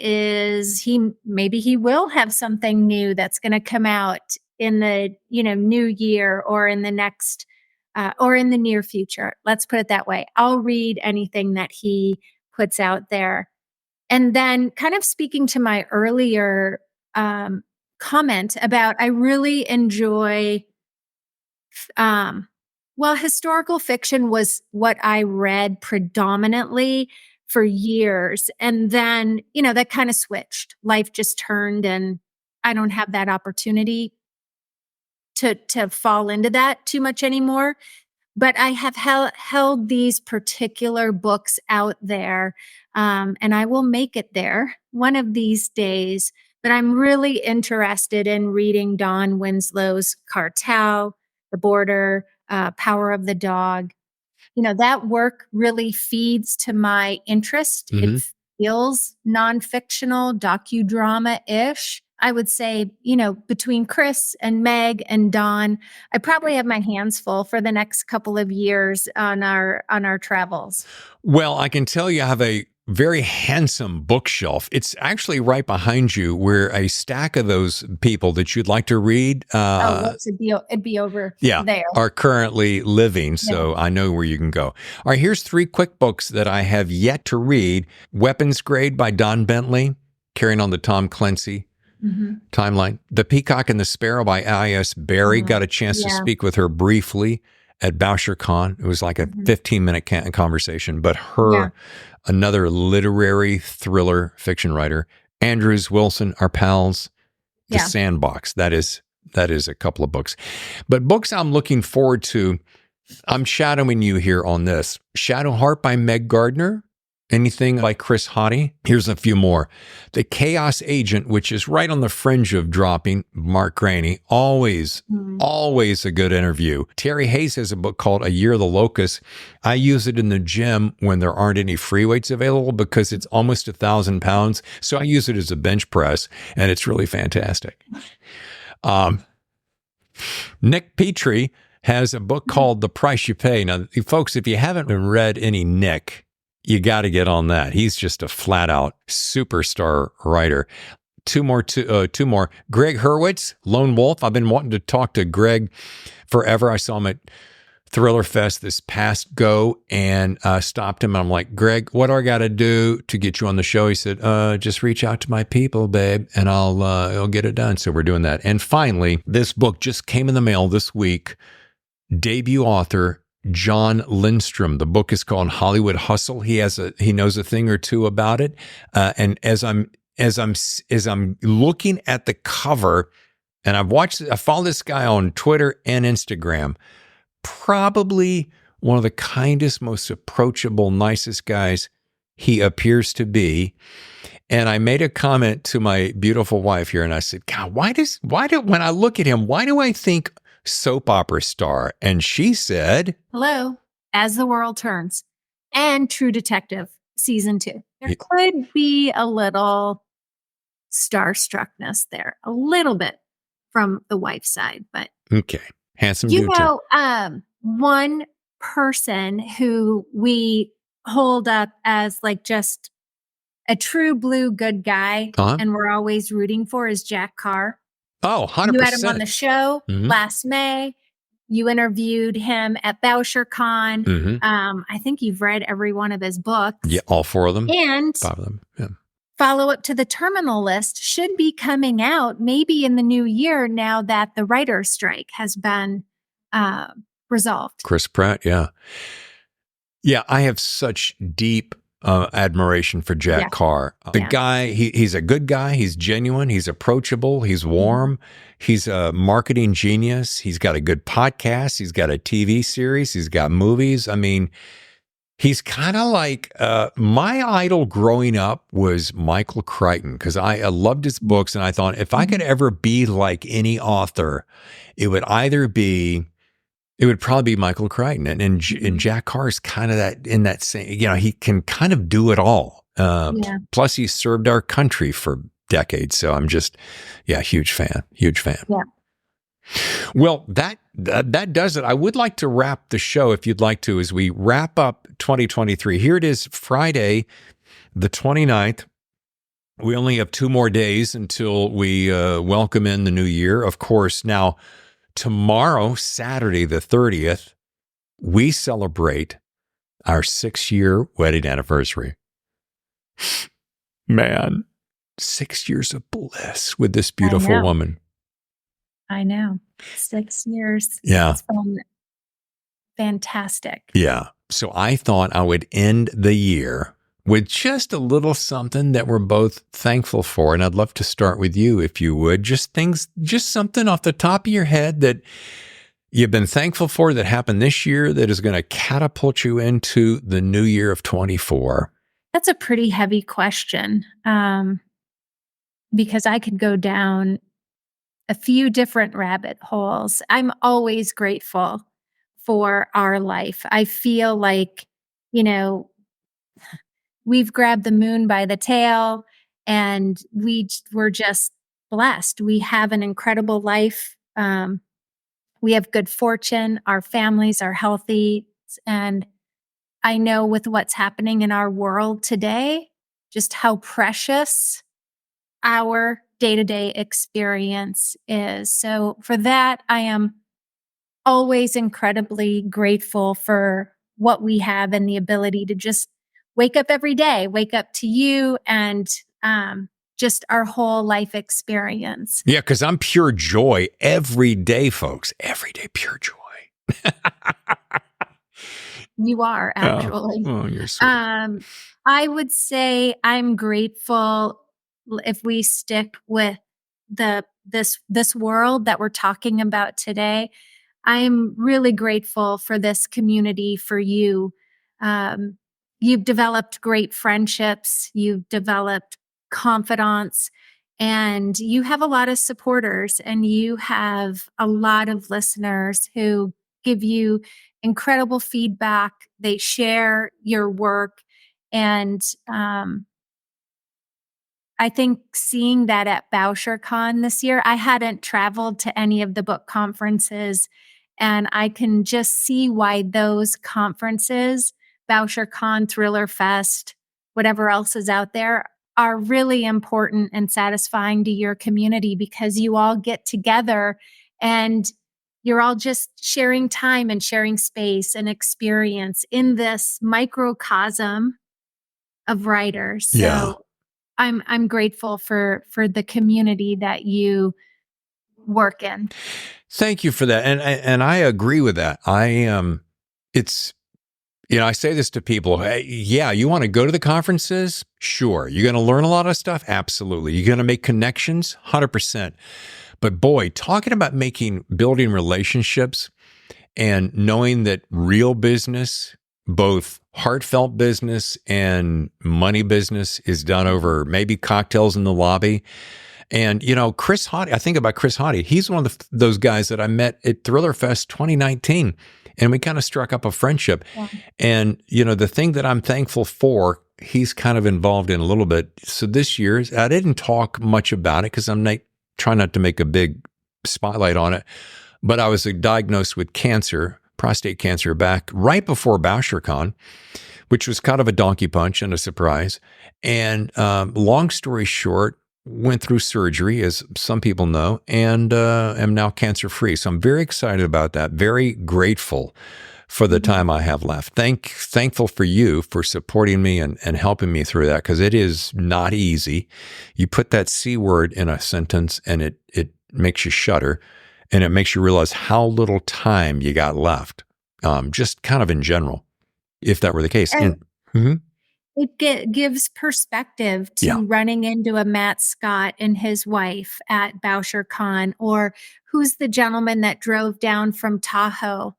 maybe he will have something new that's going to come out in the new year or in the next or in the near future. Let's put it that way. I'll read anything that he puts out there. And then, kind of speaking to my earlier comment about, I really enjoy historical fiction was what I read predominantly for years. And then, that kind of switched. Life just turned and I don't have that opportunity to fall into that too much anymore. But I have held these particular books out there, and I will make it there one of these days. But I'm really interested in reading Don Winslow's Cartel, The Border, Power of the Dog. That work really feeds to my interest. It feels non-fictional, docudrama-ish. I would say, between Chris and Meg and Don, I probably have my hands full for the next couple of years on our travels. Well, I can tell you I have a very handsome bookshelf. It's actually right behind you, where a stack of those people that you'd like to read it'd be over there. Are currently living, so I know where you can go. All right, here's 3 quick books that I have yet to read. Weapons Grade by Don Bentley, carrying on the Tom Clancy timeline. The Peacock and the Sparrow by I.S. Berry. Got a chance to speak with her briefly at BoucherCon. It was like a 15-minute conversation, but her, another literary thriller fiction writer. Andrews Wilson, our pals. The Sandbox. That is a couple of books. But books I'm looking forward to, I'm shadowing you here on this. Shadowheart by Meg Gardner. Anything by Chris Hauty? Here's a few more. The Chaos Agent, which is right on the fringe of dropping, Mark Graney. Always a good interview. Terry Hayes has a book called A Year of the Locust. I use it in the gym when there aren't any free weights available because it's almost 1,000 pounds. So I use it as a bench press, and it's really fantastic. Nick Petrie has a book called The Price You Pay. Now, folks, if you haven't read any Nick, you got to get on that. He's just a flat out superstar writer. Two more. Greg Hurwitz, Lone Wolf. I've been wanting to talk to Greg forever. I saw him at Thriller Fest this past go and stopped him. I'm like, Greg, what do I got to do to get you on the show? He said, just reach out to my people, babe, and I'll get it done. So we're doing that. And finally, this book just came in the mail this week. Debut author John Lindstrom. The book is called Hollywood Hustle. He knows a thing or two about it. And as I'm looking at the cover, and I follow this guy on Twitter and Instagram. Probably one of the kindest, most approachable, nicest guys he appears to be. And I made a comment to my beautiful wife here, and I said, God, when I look at him, why do I think soap opera star? And she said, hello, As the World Turns and True Detective season 2. There could be a little starstruckness there, a little bit from the wife's side, but okay. Handsome dude. One person who we hold up as like just a true blue good guy and we're always rooting for is Jack Carr. Oh, 100%. You had him on the show last May. You interviewed him at BoucherCon. I think you've read every one of his books. Yeah, all 4 of them. And 5 of them. Yeah. Follow Up to the Terminal List should be coming out maybe in the new year now that the writer's strike has been resolved. Chris Pratt, yeah. Yeah, I have such deep admiration for Jack Carr. The guy, he's a good guy. He's genuine. He's approachable. He's warm. He's a marketing genius. He's got a good podcast. He's got a TV series. He's got movies. I mean, he's kind of like my idol growing up was Michael Crichton because I loved his books. And I thought if I could ever be like any author, it would probably be Michael Crichton. And Jack Carr is kind of that in that same, he can kind of do it all. Plus he served our country for decades. So I'm just, huge fan. Yeah. Well, that does it. I would like to wrap the show if you'd like to, as we wrap up 2023. Here it is, Friday, the 29th. We only have 2 more days until we welcome in the new year. Of course, now, tomorrow, Saturday, the 30th, we celebrate our 6-year wedding anniversary. Man, 6 years of bliss with this beautiful woman. I know. 6 years. Yeah. It's been fantastic. Yeah. So I thought I would end the year with just a little something that we're both thankful for. And I'd love to start with you, if you would. Just something off the top of your head that you've been thankful for that happened this year that is going to catapult you into the new year of 24. That's a pretty heavy question because I could go down a few different rabbit holes. I'm always grateful for our life. I feel like, we've grabbed the moon by the tail and we're just blessed. We have an incredible life. We have good fortune. Our families are healthy. And I know with what's happening in our world today, just how precious our day-to-day experience is. So for that, I am always incredibly grateful for what we have and the ability to just wake up every day, wake up to you and just our whole life experience. Yeah, because I'm pure joy every day, folks. Every day, pure joy. You are, actually. Oh, you're sweet. I would say I'm grateful if we stick with this world that we're talking about today. I'm really grateful for this community, for you. you've developed great friendships, you've developed confidants, and you have a lot of supporters, and you have a lot of listeners who give you incredible feedback. They share your work. And I think seeing that at BoucherCon this year, I hadn't traveled to any of the book conferences, and I can just see why those conferences, BoucherCon, Thriller Fest, whatever else is out there, are really important and satisfying to your community, because you all get together and you're all just sharing time and sharing space and experience in this microcosm of writers. Yeah. So I'm grateful for the community that you work in. Thank you for that. And I agree with that. It's, I say this to people. Hey, yeah, you want to go to the conferences? Sure. You're going to learn a lot of stuff? Absolutely. You're going to make connections? 100%. But boy, talking about building relationships and knowing that real business, both heartfelt business and money business, is done over maybe cocktails in the lobby. And, Chris Hauty, I think about Chris Hauty. He's one of those guys that I met at Thriller Fest 2019, and we kind of struck up a friendship. Yeah. And, the thing that I'm thankful for, he's kind of involved in a little bit. So this year, I didn't talk much about it because I'm trying not to make a big spotlight on it. But I was diagnosed with cancer, prostate cancer, back right before BoucherCon, which was kind of a donkey punch and a surprise. And long story short, went through surgery, as some people know, and am now cancer-free. So I'm very excited about that, very grateful for the time I have left. Thankful for you for supporting me and helping me through that, because it is not easy. You put that C word in a sentence and it makes you shudder, and it makes you realize how little time you got left, just kind of in general, if that were the case. It gives perspective to running into a Matt Scott and his wife at BoucherCon, or who's the gentleman that drove down from Tahoe.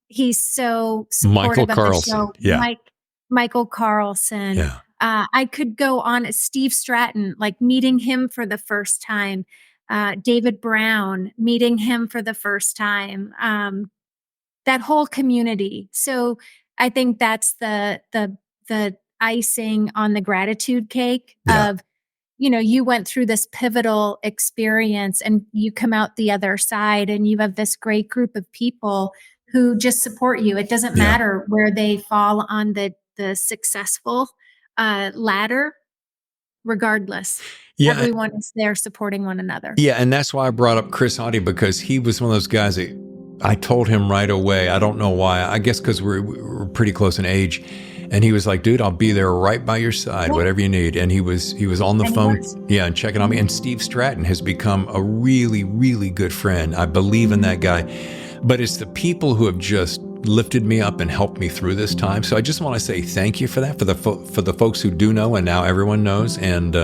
He's so supportive of the show. Yeah. Michael Carlson. Yeah. I could go on. Steve Stratton, like meeting him for the first time. David Brown, meeting him for the first time. That whole community. So I think that's the icing on the gratitude cake of, you went through this pivotal experience and you come out the other side and you have this great group of people who just support you. It doesn't matter where they fall on the successful ladder, regardless. Yeah. Everyone is there supporting one another. Yeah. And that's why I brought up Chris Hauty, because he was one of those guys that I told him right away. I don't know why. I guess because we're pretty close in age. And he was like, dude, I'll be there right by your side, whatever you need. And he was on the phone, and checking on me. And Steve Stratton has become a really, really good friend. I believe in that guy. But it's the people who have just lifted me up and helped me through this time. So I just want to say thank you for that, for the folks who do know, and now everyone knows. And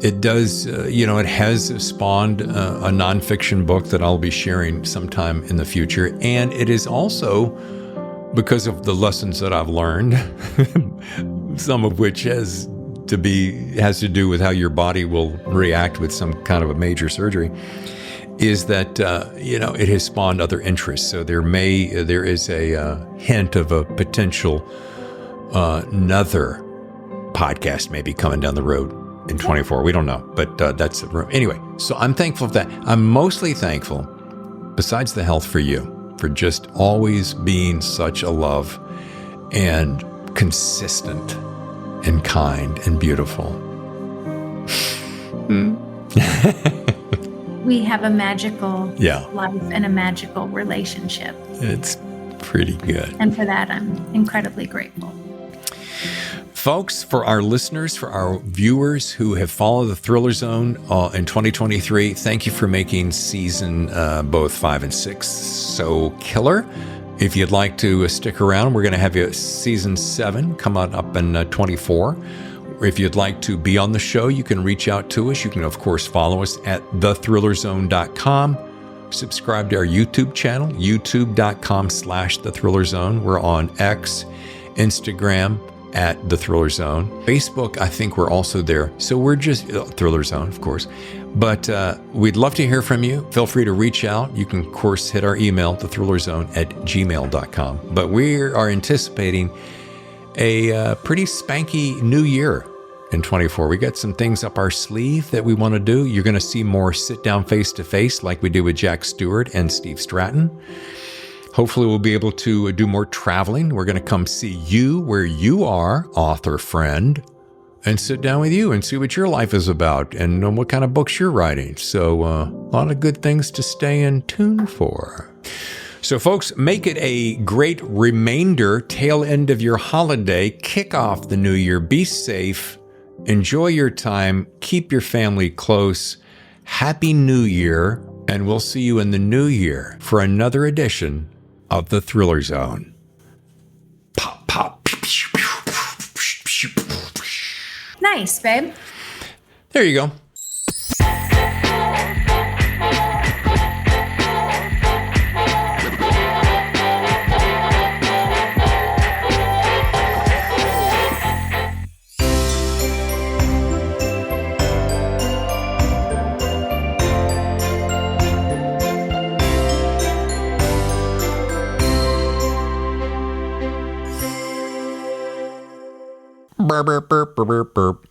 it does, it has spawned a nonfiction book that I'll be sharing sometime in the future. And it is also because of the lessons that I've learned, some of which has to do with how your body will react with some kind of a major surgery, is that, it has spawned other interests. So there is a hint of a potential another podcast maybe coming down the road in 24. We don't know, but that's the room. Anyway, so I'm thankful for that. I'm mostly thankful, besides the health, for you, for just always being such a love and consistent and kind and beautiful. We have a magical life and a magical relationship. It's pretty good. And for that, I'm incredibly grateful. Folks, for our listeners, for our viewers who have followed the Thriller Zone in 2023, thank you for making season both 5 and 6 so killer. If you'd like to stick around, we're going to have season 7 come on up in 24. If you'd like to be on the show, you can reach out to us. You can, of course, follow us at thethrillerzone.com. Subscribe to our YouTube channel, youtube.com/thethrillerzone. We're on X Instagram at The Thriller Zone. Facebook, I think we're also there. So we're just Thriller Zone, of course. But we'd love to hear from you. Feel free to reach out. You can, of course, hit our email, thethrillerzone@gmail.com. But we are anticipating a pretty spanky new year in 24. We got some things up our sleeve that we want to do. You're going to see more sit-down face-to-face like we did with Jack Stewart and Steve Stratton. Hopefully we'll be able to do more traveling. We're going to come see you where you are, author friend, and sit down with you and see what your life is about and what kind of books you're writing. So a lot of good things to stay in tune for. So folks, make it a great remainder, tail end of your holiday, kick off the new year, be safe, enjoy your time, keep your family close. Happy New Year, and we'll see you in the new year for another edition of The Thriller Zone. Pop, pop. Nice, babe. There you go. Burp, burp, burp, burp, burp.